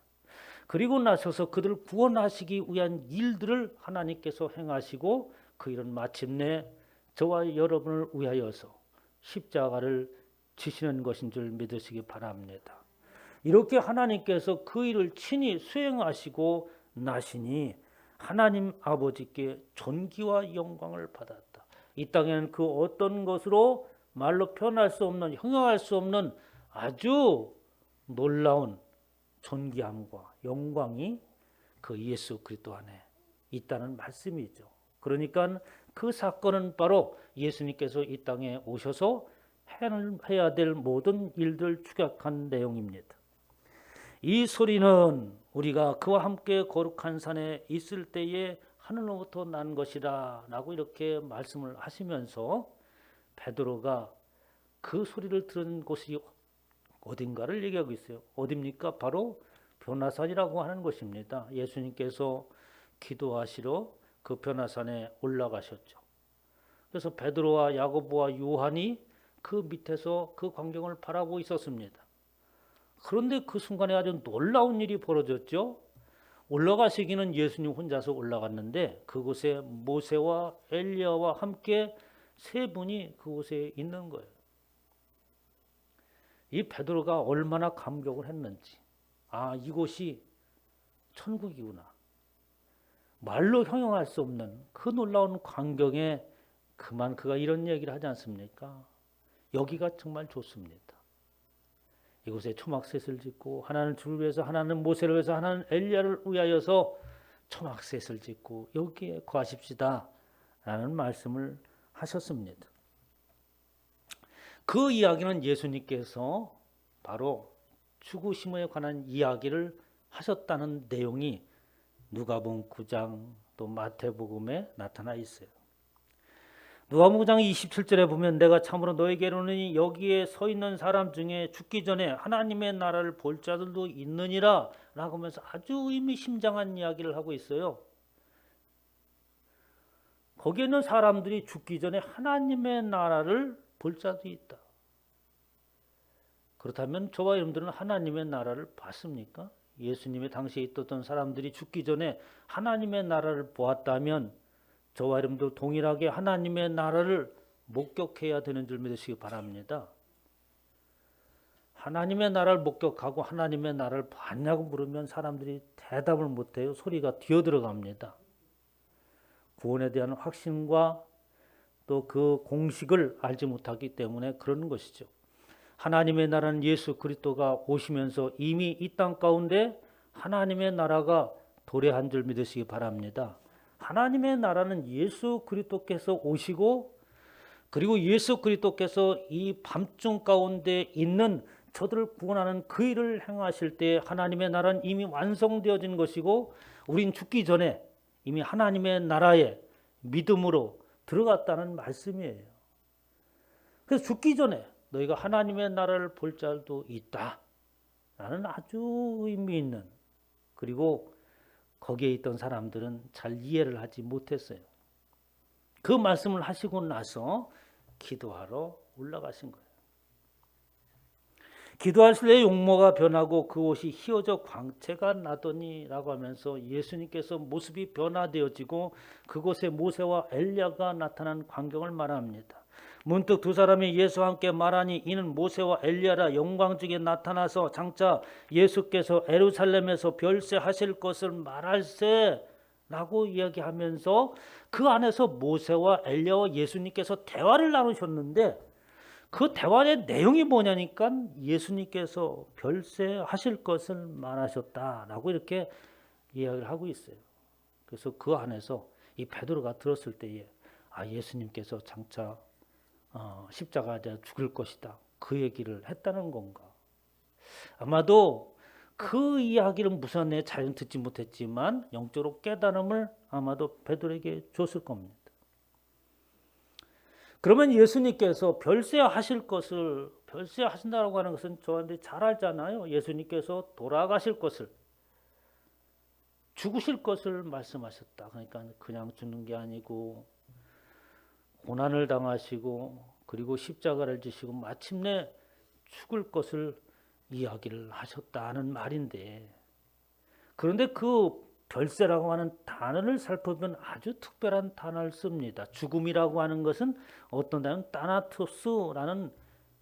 그리고 나서서 그들을 구원하시기 위한 일들을 하나님께서 행하시고 그 일은 마침내 저와 여러분을 위하여서 십자가를 지시는 것인 줄 믿으시기 바랍니다. 이렇게 하나님께서 그 일을 친히 수행하시고 나시니 하나님 아버지께 존귀와 영광을 받았다. 이 땅에는 그 어떤 것으로 말로 표현할 수 없는 형용할 수 없는 아주 놀라운 존귀함과 영광이 그 예수 그리스도 안에 있다는 말씀이죠. 그러니까 그 사건은 바로 예수님께서 이 땅에 오셔서 해야 될 모든 일들 축약한 내용입니다. 이 소리는 우리가 그와 함께 거룩한 산에 있을 때에 하늘로부터 난 것이다 라고 이렇게 말씀을 하시면서 베드로가 그 소리를 들은 곳이 어딘가를 얘기하고 있어요. 어딥니까? 바로 변화산이라고 하는 곳입니다. 예수님께서 기도하시러 그 변화산에 올라가셨죠. 그래서 베드로와 야고보와 요한이 그 밑에서 그 광경을 바라보고 있었습니다. 그런데 그 순간에 아주 놀라운 일이 벌어졌죠. 올라가시기는 예수님 혼자서 올라갔는데 그곳에 모세와 엘리야와 함께 세 분이 그곳에 있는 거예요. 이 베드로가 얼마나 감격을 했는지, 아 이곳이 천국이구나. 말로 형용할 수 없는 그 놀라운 광경에 그만 그가 이런 얘기를 하지 않습니까? 여기가 정말 좋습니다. 이곳에 초막셋을 짓고 하나는 주를 위해서 하나는 모세를 위해서 하나는 엘리야를 위하여서 초막셋을 짓고 여기에 거하십시다 라는 말씀을 하셨습니다. 그 이야기는 예수님께서 바로 죽으심에 관한 이야기를 하셨다는 내용이 누가복음 9장 또 마태복음에 나타나 있어요. 누가복음 9장 27절에 보면 내가 참으로 너에게 이르노니 여기에 서 있는 사람 중에 죽기 전에 하나님의 나라를 볼 자들도 있느니라 라고 하면서 아주 의미심장한 이야기를 하고 있어요. 거기에 있는 사람들이 죽기 전에 하나님의 나라를 볼 자도 있다. 그렇다면 저와 여러분들은 하나님의 나라를 봤습니까? 예수님의 당시에 있었던 사람들이 죽기 전에 하나님의 나라를 보았다면 저와 여러분도 동일하게 하나님의 나라를 목격해야 되는 줄 믿으시기 바랍니다. 하나님의 나라를 목격하고 하나님의 나라를 봤냐고 물으면 사람들이 대답을 못해요. 소리가 뛰어들어갑니다. 구원에 대한 확신과 또 그 공식을 알지 못하기 때문에 그런 것이죠. 하나님의 나라는 예수 그리스도가 오시면서 이미 이 땅 가운데 하나님의 나라가 도래한 줄 믿으시기 바랍니다. 하나님의 나라는 예수 그리스도께서 오시고 그리고 예수 그리스도께서 이 밤중 가운데 있는 저들을 구원하는 그 일을 행하실 때 하나님의 나라는 이미 완성되어진 것이고 우린 죽기 전에 이미 하나님의 나라에 믿음으로 들어갔다는 말씀이에요. 그래서 죽기 전에 너희가 하나님의 나라를 볼 자도 있다 라는 아주 의미 있는, 그리고 거기에 있던 사람들은 잘 이해를 하지 못했어요. 그 말씀을 하시고 나서 기도하러 올라가신 거예요. 기도하실 때 용모가 변하고 그 옷이 휘어져 광채가 나더니 라고 하면서 예수님께서 모습이 변화되어지고 그곳에 모세와 엘리야가 나타난 광경을 말합니다. 문득 두 사람이 예수와 함께 말하니 이는 모세와 엘리야라 영광 중에 나타나서 장차 예수께서 예루살렘에서 별세하실 것을 말할세 라고 이야기하면서 그 안에서 모세와 엘리야와 예수님께서 대화를 나누셨는데 그 대화의 내용이 뭐냐니까 예수님께서 별세하실 것을 말하셨다라고 이렇게 이야기를 하고 있어요. 그래서 그 안에서 이 베드로가 들었을 때에 예수님께서 장차 십자가에 죽을 것이다 그 얘기를 했다는 건가. 아마도 그 이야기를 무선에 잘 듣지 못했지만 영적으로 깨달음을 아마도 베드로에게 줬을 겁니다. 그러면 예수님께서 별세하실 것을, 별세하신다고 하는 것은 저한테 잘 알잖아요. 예수님께서 돌아가실 것을, 죽으실 것을 말씀하셨다. 그러니까 그냥 죽는 게 아니고 고난을 당하시고 그리고 십자가를 지시고 마침내 죽을 것을 이야기를 하셨다는 말인데, 그런데 그 별세라고 하는 단어를 살펴보면 아주 특별한 단어를 씁니다. 죽음이라고 하는 것은 어떤 단어는 따나토스라는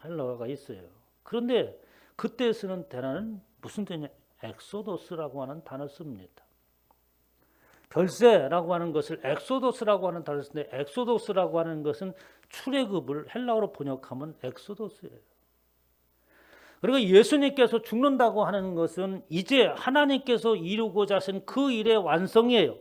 헬라어가 있어요. 그런데 그때 쓰는 단어는 무슨 단어냐? 엑소도스라고 하는 단어를 씁니다. 별세라고 하는 것을 엑소도스라고 하는 단어를 쓰는데 엑소도스라고 하는 것은 출애굽을 헬라어로 번역하면 엑소도스예요. 그리고 예수님께서 죽는다고 하는 것은 이제 하나님께서 이루고자 하신 그 일의 완성이에요.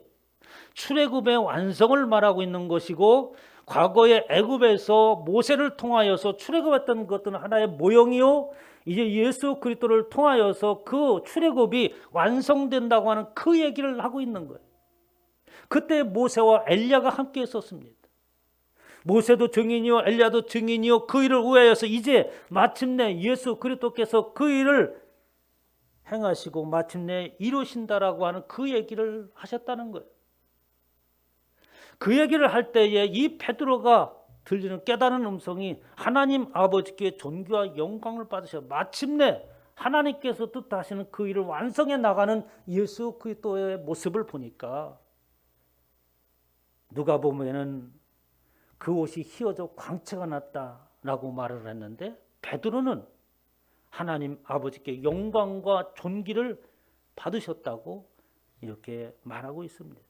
출애굽의 완성을 말하고 있는 것이고 과거의 애굽에서 모세를 통하여서 출애굽했던 것들은 하나의 모형이요. 이제 예수 그리스도를 통하여서 그 출애굽이 완성된다고 하는 그 얘기를 하고 있는 거예요. 그때 모세와 엘리야가 함께 했었습니다. 모세도 증인이요 엘리야도 증인이요 그 일을 위하여서 이제 마침내 예수 그리스도께서 그 일을 행하시고 마침내 이루신다라고 하는 그 얘기를 하셨다는 거예요. 그 얘기를 할 때에 이 베드로가 들리는 깨달은 음성이 하나님 아버지께 존귀와 영광을 받으셔 마침내 하나님께서 뜻하시는 그 일을 완성해 나가는 예수 그리스도의 모습을 보니까 누가 보면은 그 옷이 휘어져 광채가 났다라고 말을 했는데 베드로는 하나님 아버지께 영광과 존귀를 받으셨다고 이렇게 말하고 있습니다.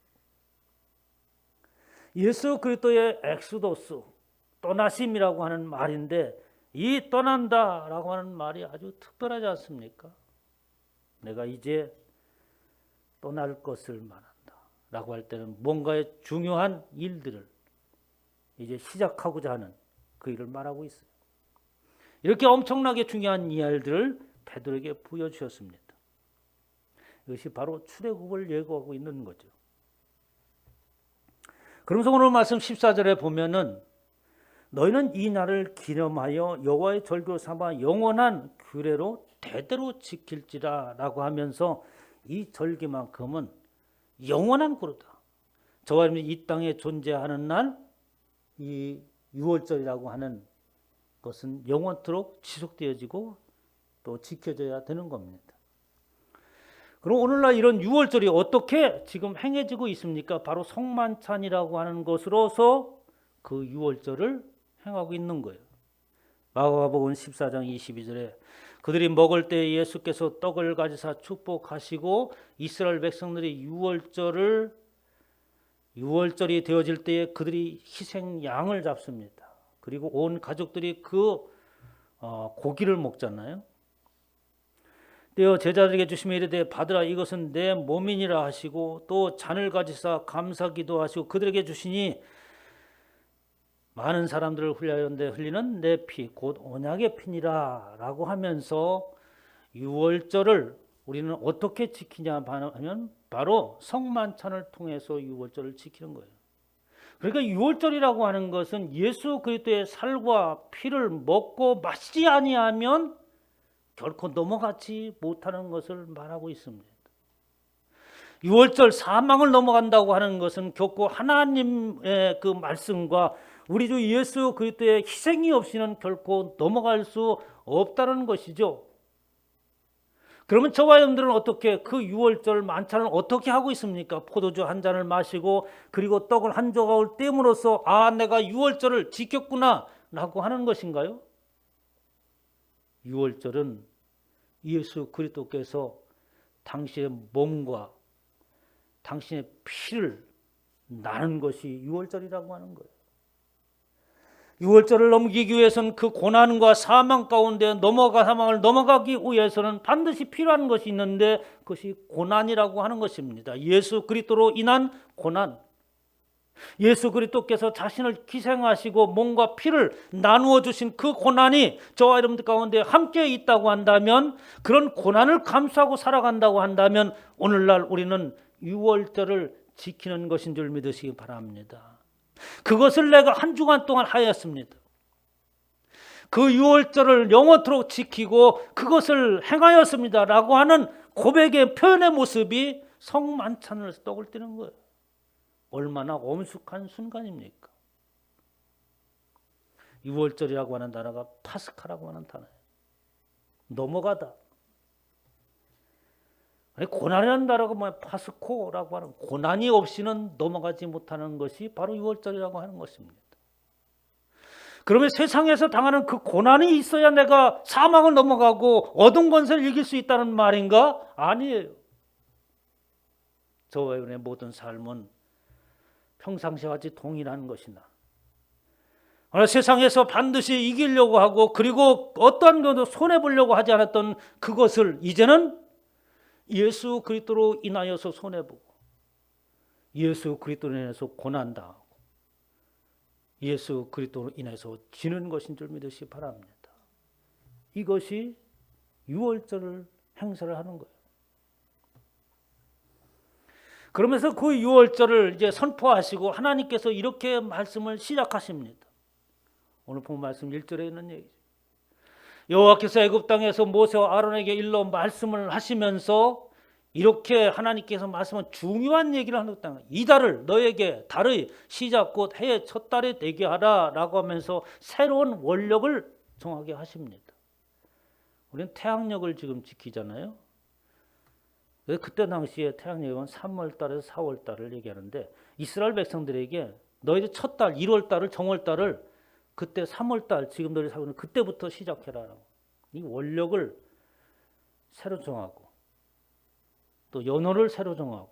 예수 그리스도의 엑소도스, 떠나심이라고 하는 말인데 이 떠난다라고 하는 말이 아주 특별하지 않습니까? 내가 이제 떠날 것을 말한다라고 할 때는 뭔가의 중요한 일들을 이제 시작하고자 하는 그 일을 말하고 있어요. 이렇게 엄청나게 중요한 이야기들을 베드로에게 보여주셨습니다. 이것이 바로 출애굽을 예고하고 있는 거죠. 그러면서 오늘 말씀 14절에 보면은 너희는 이 날을 기념하여 여호와의 절기로 삼아 영원한 규례로 대대로 지킬지라 라고 하면서 이 절기만큼은 영원한 규례다. 저와 여러분이 이 땅에 존재하는 날 이 유월절이라고 하는 것은 영원토록 지속되어지고 또 지켜져야 되는 겁니다. 그럼 오늘날 이런 유월절이 어떻게 지금 행해지고 있습니까? 바로 성만찬이라고 하는 것으로서 그 유월절을 행하고 있는 거예요. 마가복음 14장 22절에 그들이 먹을 때 예수께서 떡을 가지사 축복하시고 이스라엘 백성들이 유월절이 되어질 때에 그들이 희생 양을 잡습니다. 그리고 온 가족들이 그 고기를 먹잖아요. 떼어 제자들에게 주시며 이르되 받으라 이것은 내 몸이니라 하시고 또 잔을 가지사 감사기도 하시고 그들에게 주시니 많은 사람들을 흘려하였는데 흘리는 내 피 곧 언약의 피니라 라고 하면서 유월절을 우리는 어떻게 지키냐 하면 바로 성만찬을 통해서 유월절을 지키는 거예요. 그러니까 유월절이라고 하는 것은 예수 그리스도의 살과 피를 먹고 마시지 아니하면 결코 넘어가지 못하는 것을 말하고 있습니다. 유월절 사망을 넘어간다고 하는 것은 결코 하나님의 그 말씀과 우리 주 예수 그리스도의 희생이 없이는 결코 넘어갈 수 없다는 것이죠. 그러면 저와 여러분들은 어떻게 그 유월절 만찬을 어떻게 하고 있습니까? 포도주 한 잔을 마시고 그리고 떡을 한 조각을 떼므로써 아 내가 유월절을 지켰구나 라고 하는 것인가요? 유월절은 예수 그리스도께서 당신의 몸과 당신의 피를 나눈 것이 유월절이라고 하는 거예요. 유월절을 넘기기 위해서는 그 고난과 사망 가운데 사망을 넘어가기 위해서는 반드시 필요한 것이 있는데 그것이 고난이라고 하는 것입니다. 예수 그리스도로 인한 고난. 예수 그리스도께서 자신을 희생하시고 몸과 피를 나누어 주신 그 고난이 저와 여러분들 가운데 함께 있다고 한다면 그런 고난을 감수하고 살아간다고 한다면 오늘날 우리는 유월절을 지키는 것인 줄 믿으시기 바랍니다. 그것을 내가 한 주간 동안 하였습니다. 그 유월절을 영원토록 지키고 그것을 행하였습니다 라고 하는 고백의 표현의 모습이 성만찬을 떡을 떼는 거예요. 얼마나 엄숙한 순간입니까? 유월절이라고 하는 단어가 파스카라고 하는 단어예요. 넘어가다. 아니, 고난이라는 단어가 뭐야? 파스코라고 하는 고난이 없이는 넘어가지 못하는 것이 바로 유월절이라고 하는 것입니다. 그러면 세상에서 당하는 그 고난이 있어야 내가 사망을 넘어가고 어둠 권세를 이길 수 있다는 말인가? 아니에요. 저와 여러분의 모든 삶은 평상시와 같이 동일한 것이나 세상에서 반드시 이기려고 하고 그리고 어떠한 것도 손해보려고 하지 않았던 그것을 이제는 예수 그리스도로 인하여서 손해보고 예수 그리스도로 인해서 고난당하고 예수 그리스도로 인해서 지는 것인 줄 믿으시기 바랍니다. 이것이 유월절을 행사를 하는 거예요. 그러면서 그 유월절을 이제 선포하시고 하나님께서 이렇게 말씀을 시작하십니다. 오늘 본 말씀 1절에 있는 얘기죠. 여호와께서 애굽 땅에서 모세와 아론에게 일러 말씀을 하시면서 이렇게 하나님께서 말씀은 중요한 얘기를 하는 땅. 이 달을 너에게 달의 시작 곧 해의 첫 달에 되게 하라 라고 하면서 새로운 원력을 정하게 하십니다. 우리는 태양력을 지금 지키잖아요. 그때 당시에 태양력은 3월 달에서 4월 달을 얘기하는데 이스라엘 백성들에게 너희들 첫 달 1월 달을 정월 달을 그때 3월 달 지금 너희 살고 있는 그때부터 시작해라. 이 원력을 새로 정하고 또 연호를 새로 정하고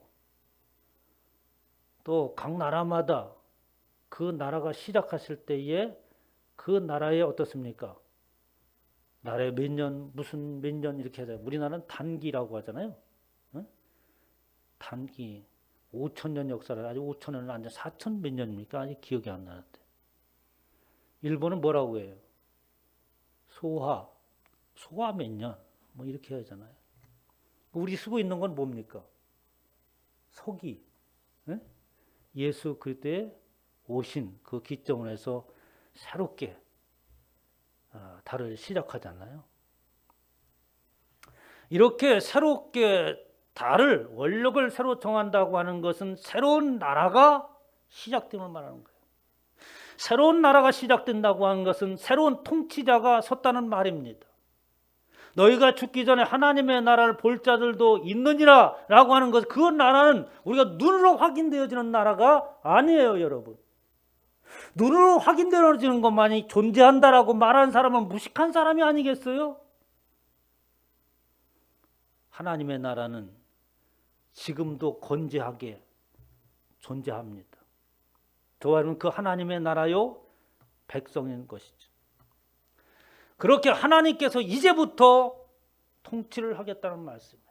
또 각 나라마다 그 나라가 시작하실 때에 그 나라에 어떻습니까? 나라에 몇 년 무슨 몇 년 이렇게 하잖아요. 우리나라는 단기라고 하잖아요. 응? 단기 5,000년 역사를 아직 5,000년은 아니라 4,000 몇 년입니까? 아직 기억이 안 나는데. 일본은 뭐라고 해요? 소화 몇 년 뭐 이렇게 하잖아요. 우리 쓰고 있는 건 뭡니까? 서기. 예? 예수 그리스도의 오신 그 기점을 해서 새롭게 달을 시작하잖아요. 이렇게 새롭게 달을 원력을 새로 정한다고 하는 것은 새로운 나라가 시작됨을 말하는 거예요. 새로운 나라가 시작된다고 하는 것은 새로운 통치자가 섰다는 말입니다. 너희가 죽기 전에 하나님의 나라를 볼 자들도 있느니라 라고 하는 것, 그 나라는 우리가 눈으로 확인되어지는 나라가 아니에요, 여러분. 눈으로 확인되어지는 것만이 존재한다라고 말하는 사람은 무식한 사람이 아니겠어요? 하나님의 나라는 지금도 건재하게 존재합니다. 저와 여러분 그 하나님의 나라요 백성인 것이죠. 그렇게 하나님께서 이제부터 통치를 하겠다는 말씀이에요.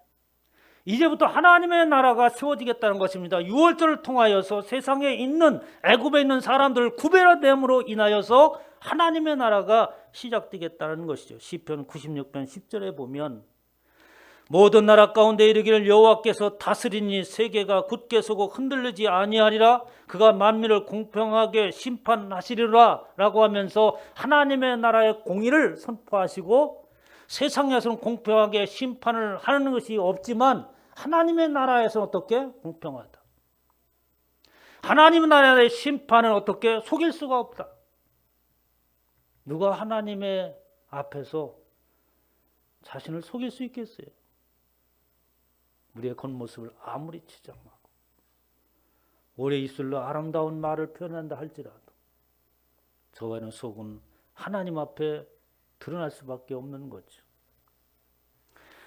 이제부터 하나님의 나라가 세워지겠다는 것입니다. 유월절을 통하여서 세상에 있는 애굽에 있는 사람들을 구별됨으로 인하여서 하나님의 나라가 시작되겠다는 것이죠. 시편 96편 10절에 보면 모든 나라 가운데 이르기를 여호와께서 다스리니 세계가 굳게 서고 흔들리지 아니하리라. 그가 만민을 공평하게 심판하시리라 라고 하면서 하나님의 나라의 공의를 선포하시고 세상에서는 공평하게 심판을 하는 것이 없지만 하나님의 나라에서는 어떻게? 공평하다. 하나님의 나라의 심판은 어떻게? 속일 수가 없다. 누가 하나님의 앞에서 자신을 속일 수 있겠어요? 우리의 겉모습을 아무리 치장하고 오래 입술로 아름다운 말을 표현한다 할지라도 저와는 속은 하나님 앞에 드러날 수밖에 없는 거죠.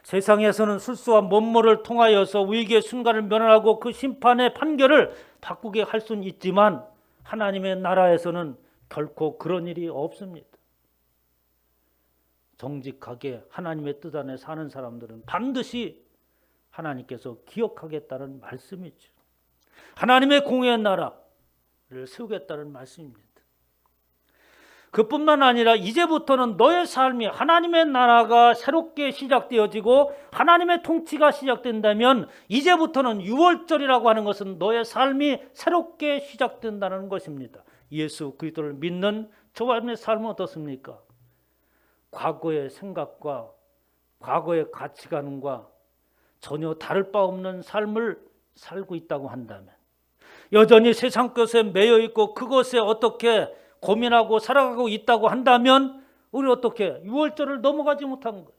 세상에서는 술수와 못모를 통하여서 위기의 순간을 면하고 그 심판의 판결을 바꾸게 할 수는 있지만 하나님의 나라에서는 결코 그런 일이 없습니다. 정직하게 하나님의 뜻 안에 사는 사람들은 반드시 하나님께서 기억하겠다는 말씀이죠. 하나님의 공의의 나라를 세우겠다는 말씀입니다. 그뿐만 아니라 이제부터는 너의 삶이 하나님의 나라가 새롭게 시작되어지고 하나님의 통치가 시작된다면 이제부터는 유월절이라고 하는 것은 너의 삶이 새롭게 시작된다는 것입니다. 예수 그리스도를 믿는 저와 여러분의 삶은 어떻습니까? 과거의 생각과 과거의 가치관과 전혀 다를 바 없는 삶을 살고 있다고 한다면 여전히 세상 것에 매여 있고 그것에 어떻게 고민하고 살아가고 있다고 한다면 우리 어떻게 유월절을 넘어가지 못한 거예요.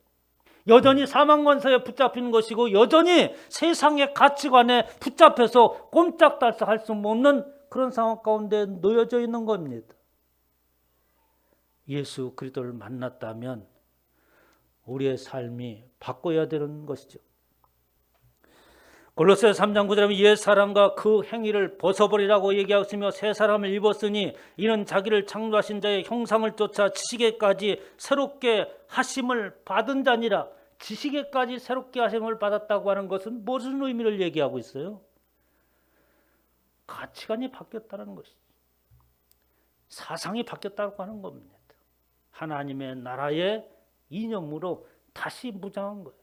여전히 사망권세에 붙잡힌 것이고 여전히 세상의 가치관에 붙잡혀서 꼼짝달싹 할 수 없는 그런 상황 가운데 놓여져 있는 겁니다. 예수 그리스도를 만났다면 우리의 삶이 바꿔야 되는 것이죠. 골로새 3장 9절에 옛 사람과 그 행위를 벗어버리라고 얘기하였으며 새 사람을 입었으니 이는 자기를 창조하신 자의 형상을 쫓아 지식에까지 새롭게 하심을 받은 자니라. 지식에까지 새롭게 하심을 받았다고 하는 것은 무슨 의미를 얘기하고 있어요? 가치관이 바뀌었다는 것이죠. 사상이 바뀌었다고 하는 겁니다. 하나님의 나라의 이념으로 다시 무장한 거예요.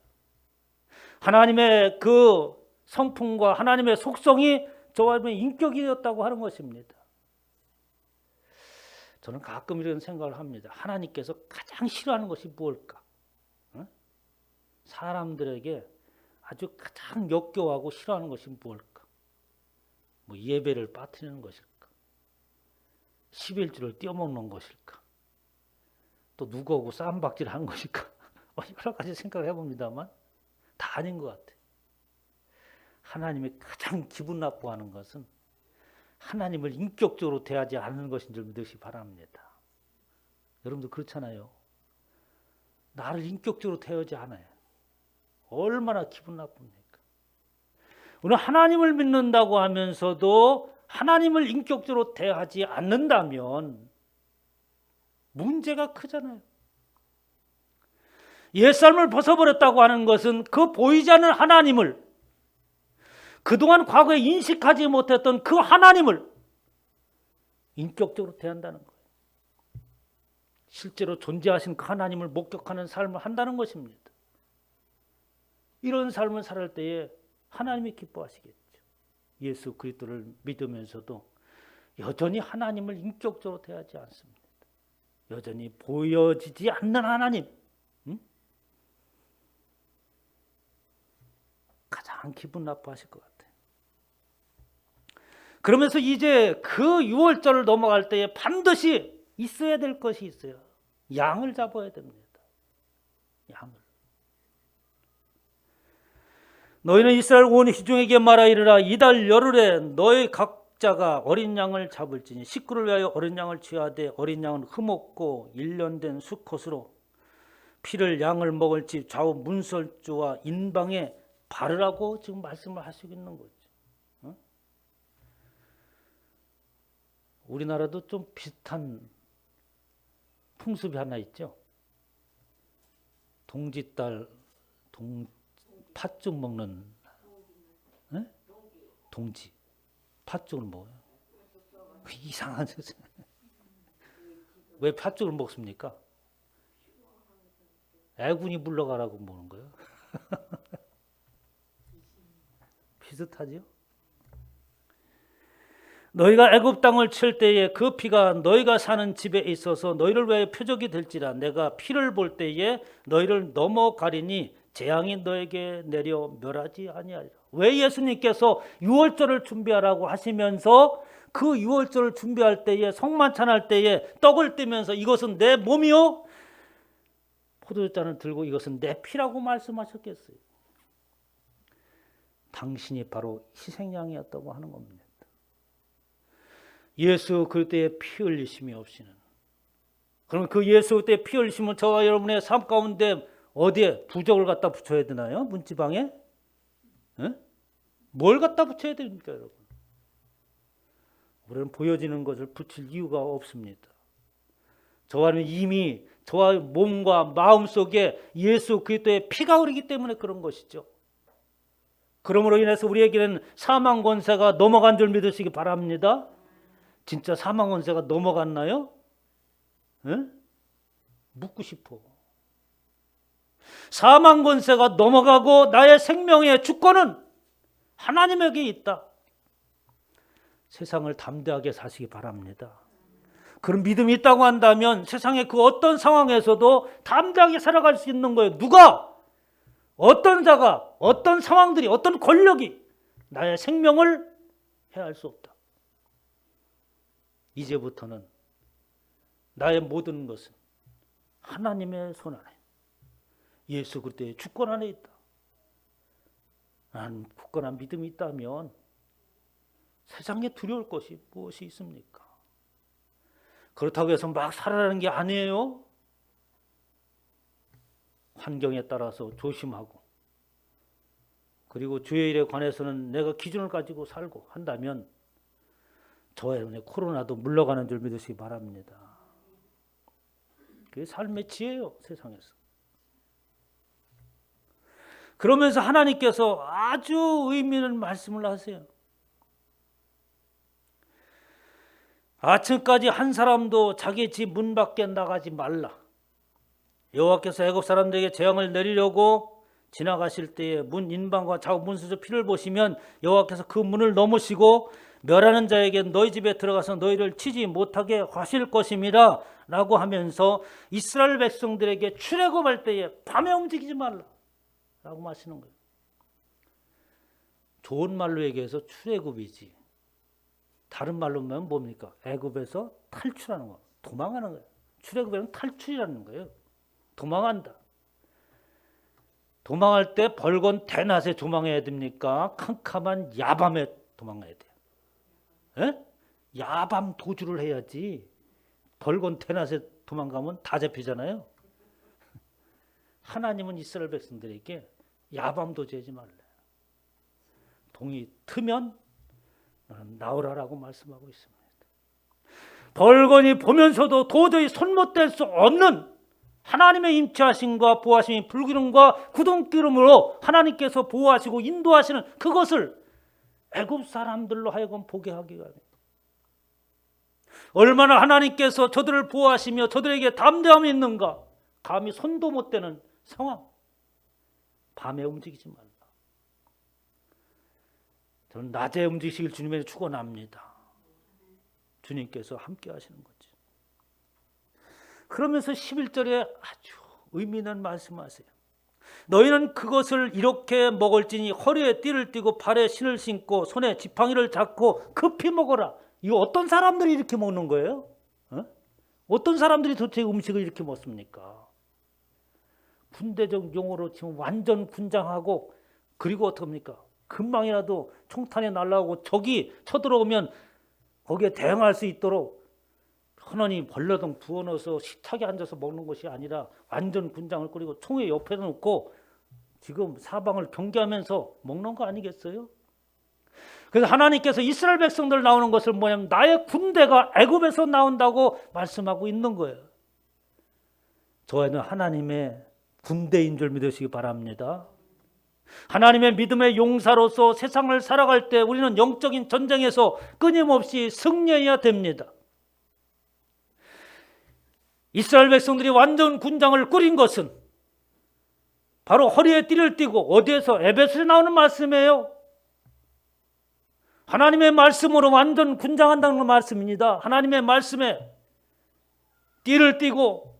하나님의 그 성품과 하나님의 속성이 저와 여러분의 인격이었다고 하는 것입니다. 저는 가끔 이런 생각을 합니다. 하나님께서 가장 싫어하는 것이 무엇일까? 사람들에게 아주 가장 역겨워하고 싫어하는 것이 무엇일까? 뭐 예배를 빠뜨리는 것일까? 11주를 떼어먹는 것일까? 또 누구하고 싸움박질하는 것일까? 여러 가지 생각을 해봅니다만 다 아닌 것 같아요. 하나님이 가장 기분 나빠하는 것은 하나님을 인격적으로 대하지 않는 것인 줄 믿으시기 바랍니다. 여러분도 그렇잖아요. 나를 인격적으로 대하지 않아요. 얼마나 기분 나쁩니까? 우리는 하나님을 믿는다고 하면서도 하나님을 인격적으로 대하지 않는다면 문제가 크잖아요. 옛삶을 벗어버렸다고 하는 것은 그 보이지 않는 하나님을 그동안 과거에 인식하지 못했던 그 하나님을 인격적으로 대한다는 거예요. 실제로 존재하신 그 하나님을 목격하는 삶을 한다는 것입니다. 이런 삶을 살 때에 하나님이 기뻐하시겠죠. 예수 그리스도를 믿으면서도 여전히 하나님을 인격적으로 대하지 않습니다. 여전히 보여지지 않는 하나님, 가장 기분 나빠하실 것 같아요. 그러면서 이제 그 유월절을 넘어갈 때에 반드시 있어야 될 것이 있어요. 양을 잡아야 됩니다. 양을. 너희는 이스라엘 온 회중에게 말하 이르라. 이달 열흘에 너희 각자가 어린 양을 잡을지니 식구를 위하여 어린 양을 취하되 어린 양은 흠없고 1년 된 수컷으로 피를 양을 먹을지 좌우 문설주와 인방에 바르라고 지금 말씀을 하시고 있는 거죠. 우리나라도 좀 비슷한 풍습이 하나 있죠. 동지딸 팥죽 먹는 에? 동지 팥죽을 먹어요. 이상한 왜 팥죽을 먹습니까? 애군이 물러가라고 먹는 거예요. 비슷하죠? 너희가 애굽 땅을 칠 때에 그 피가 너희가 사는 집에 있어서 너희를 위하여 표적이 될지라. 내가 피를 볼 때에 너희를 넘어가리니 재앙이 너에게 내려 멸하지 아니하리라. 왜 예수님께서 유월절을 준비하라고 하시면서 그 유월절을 준비할 때에 성만찬할 때에 떡을 떼면서 이것은 내 몸이요 포도주잔을 들고 이것은 내 피라고 말씀하셨겠어요? 당신이 바로 희생양이었다고 하는 겁니다. 예수 그때에 피 흘리심이 없이는, 그러면 그 예수 그때 피 흘리심은 저와 여러분의 삶 가운데 어디에 부적을 갖다 붙여야 되나요? 문지방에? 에? 뭘 갖다 붙여야 됩니까, 여러분? 우리는 보여지는 것을 붙일 이유가 없습니다. 저와는 이미 저와 몸과 마음 속에 예수 그리스도의 피가 흐르기 때문에 그런 것이죠. 그러므로 인해서 우리에게는 사망 권세가 넘어간 줄 믿으시기 바랍니다. 진짜 사망 권세가 넘어갔나요? 에? 묻고 싶어. 사망 권세가 넘어가고 나의 생명의 주권은 하나님에게 있다. 세상을 담대하게 사시기 바랍니다. 그런 믿음이 있다고 한다면 세상의 그 어떤 상황에서도 담대하게 살아갈 수 있는 거예요. 누가? 어떤 자가, 어떤 상황들이, 어떤 권력이 나의 생명을 해할 수 없다. 이제부터는 나의 모든 것은 하나님의 손 안에, 예수 그리스도의 주권 안에 있다. 나는 굳건한 믿음이 있다면 세상에 두려울 것이 무엇이 있습니까? 그렇다고 해서 막 살아가는 게 아니에요. 환경에 따라서 조심하고, 그리고 주의 일에 관해서는 내가 기준을 가지고 살고 한다면 저와 여러분의 코로나도 물러가는 줄 믿으시기 바랍니다. 그게 삶의 지혜예요, 세상에서. 그러면서 하나님께서 아주 의미 있는 말씀을 하세요. 아침까지 한 사람도 자기 집 문 밖에 나가지 말라. 여호와께서 애굽 사람들에게 재앙을 내리려고 지나가실 때에 문 인방과 좌우 문수저 피를 보시면 여호와께서 그 문을 넘으시고 멸하는 자에게 너희 집에 들어가서 너희를 치지 못하게 하실 것입니다 라고 하면서 이스라엘 백성들에게 출애굽할 때에 밤에 움직이지 말라 라고 하시는 거예요. 좋은 말로 얘기해서 출애굽이지, 다른 말로 하면 뭡니까? 애굽에서 탈출하는 거, 도망가는 거예요. 출애굽에는 탈출이라는 거예요. 도망한다. 도망할 때 벌건 대낮에 도망해야 됩니까? 캄캄한 야밤에 도망가야 돼요. 에? 야밤 도주를 해야지. 벌건 대낮에 도망가면 다 잡히잖아요. 하나님은 이스라엘 백성들에게 야밤 도주하지 말래. 동이 트면 나오라라고 말씀하고 있습니다. 벌건이 보면서도 도저히 손못 댈 수 없는 하나님의 임재하심과 보호하심이 불기름과 구름기름으로 하나님께서 보호하시고 인도하시는 그것을 애굽 사람들로 하여금 보게 하기가 합니다. 얼마나 하나님께서 저들을 보호하시며 저들에게 담대함이 있는가. 감히 손도 못 대는 상황. 밤에 움직이지 말라. 저는 낮에 움직이시길 주님의 축원합니다. 주님께서 함께 하시는 거죠. 그러면서 11절에 아주 의미 있는 말씀하세요. 너희는 그것을 이렇게 먹을지니 허리에 띠를 띠고 발에 신을 신고 손에 지팡이를 잡고 급히 먹어라. 이거 어떤 사람들이 이렇게 먹는 거예요? 어떤 사람들이 도대체 음식을 이렇게 먹습니까? 군대적 용어로 지금 완전 군장하고, 그리고 어떡합니까? 금방이라도 총탄에 날아오고 적이 쳐들어오면 거기에 대응할 수 있도록 편안히 벌러덩 부어넣어서 식탁에 앉아서 먹는 것이 아니라 완전 군장을 끓이고 총에 옆에 놓고 지금 사방을 경계하면서 먹는 거 아니겠어요? 그래서 하나님께서 이스라엘 백성들 나오는 것을 뭐냐면 나의 군대가 애굽에서 나온다고 말씀하고 있는 거예요. 저희는 하나님의 군대인 줄 믿으시기 바랍니다. 하나님의 믿음의 용사로서 세상을 살아갈 때 우리는 영적인 전쟁에서 끊임없이 승리해야 됩니다. 이스라엘 백성들이 완전 군장을 꾸린 것은 바로 허리에 띠를 띠고, 어디에서? 에베소에 나오는 말씀이에요. 하나님의 말씀으로 완전 군장한다는 말씀입니다. 하나님의 말씀에 띠를 띠고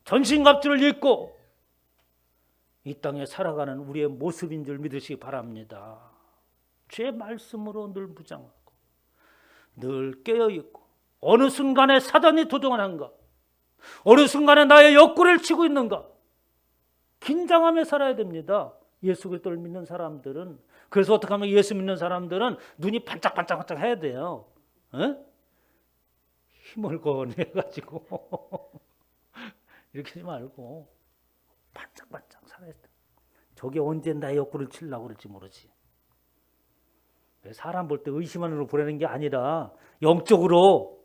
전신갑주를 입고 이 땅에 살아가는 우리의 모습인 줄 믿으시기 바랍니다. 주의 말씀으로 늘 무장하고 늘 깨어있고, 어느 순간에 사단이 도전하는가, 어느 순간에 나의 욕구를 치고 있는가, 긴장하며 살아야 됩니다. 예수 그리스도를 믿는 사람들은. 그래서 어떻게 하면 예수 믿는 사람들은 눈이 반짝반짝 해야 돼요. 힘을 거내가지고 이렇게 하지 말고 반짝반짝 살아야 돼. 저게 언제 나의 욕구를 치려고 그럴지 모르지. 사람 볼 때 의심하는 보내는 게 아니라 영적으로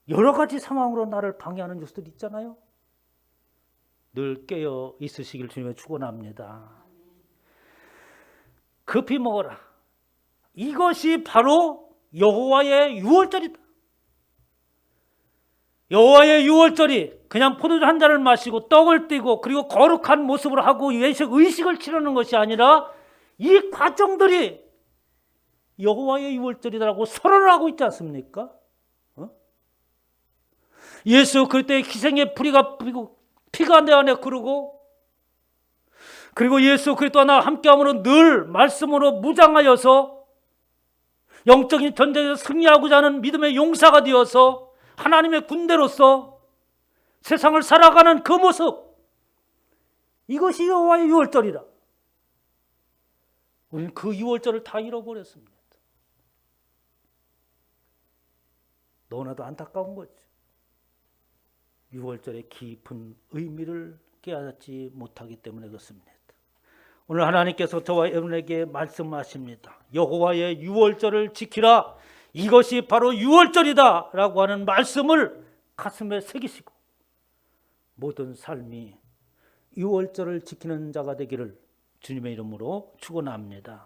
여러 가지 상황으로 나를 방해하는 뉴스들 있잖아요. 늘 깨어 있으시길 주님의 축원합니다. 급히 먹어라. 이것이 바로 여호와의 유월절이다. 여호와의 유월절이 그냥 포도주 한 잔을 마시고 떡을 띠고 그리고 거룩한 모습으로 하고 의식을 치르는 것이 아니라 이 과정들이 여호와의 유월절이라고 선언을 하고 있지 않습니까? 예수 그리스도의 희생의 피가 내 안에 흐르고, 그리고 예수 그리스도와 나 함께함으로 늘 말씀으로 무장하여서 영적인 전쟁에서 승리하고자 하는 믿음의 용사가 되어서 하나님의 군대로서 세상을 살아가는 그 모습, 이것이 여호와의 유월절이다. 우리는 그 유월절을 다 잃어버렸습니다. 너무나도 안타까운 거죠. 유월절의 깊은 의미를 깨닫지 못하기 때문에 그렇습니다. 오늘 하나님께서 저와 여러분에게 말씀하십니다. 여호와의 유월절을 지키라. 이것이 바로 유월절이다 라고 하는 말씀을 가슴에 새기시고 모든 삶이 유월절을 지키는 자가 되기를 주님의 이름으로 축원합니다.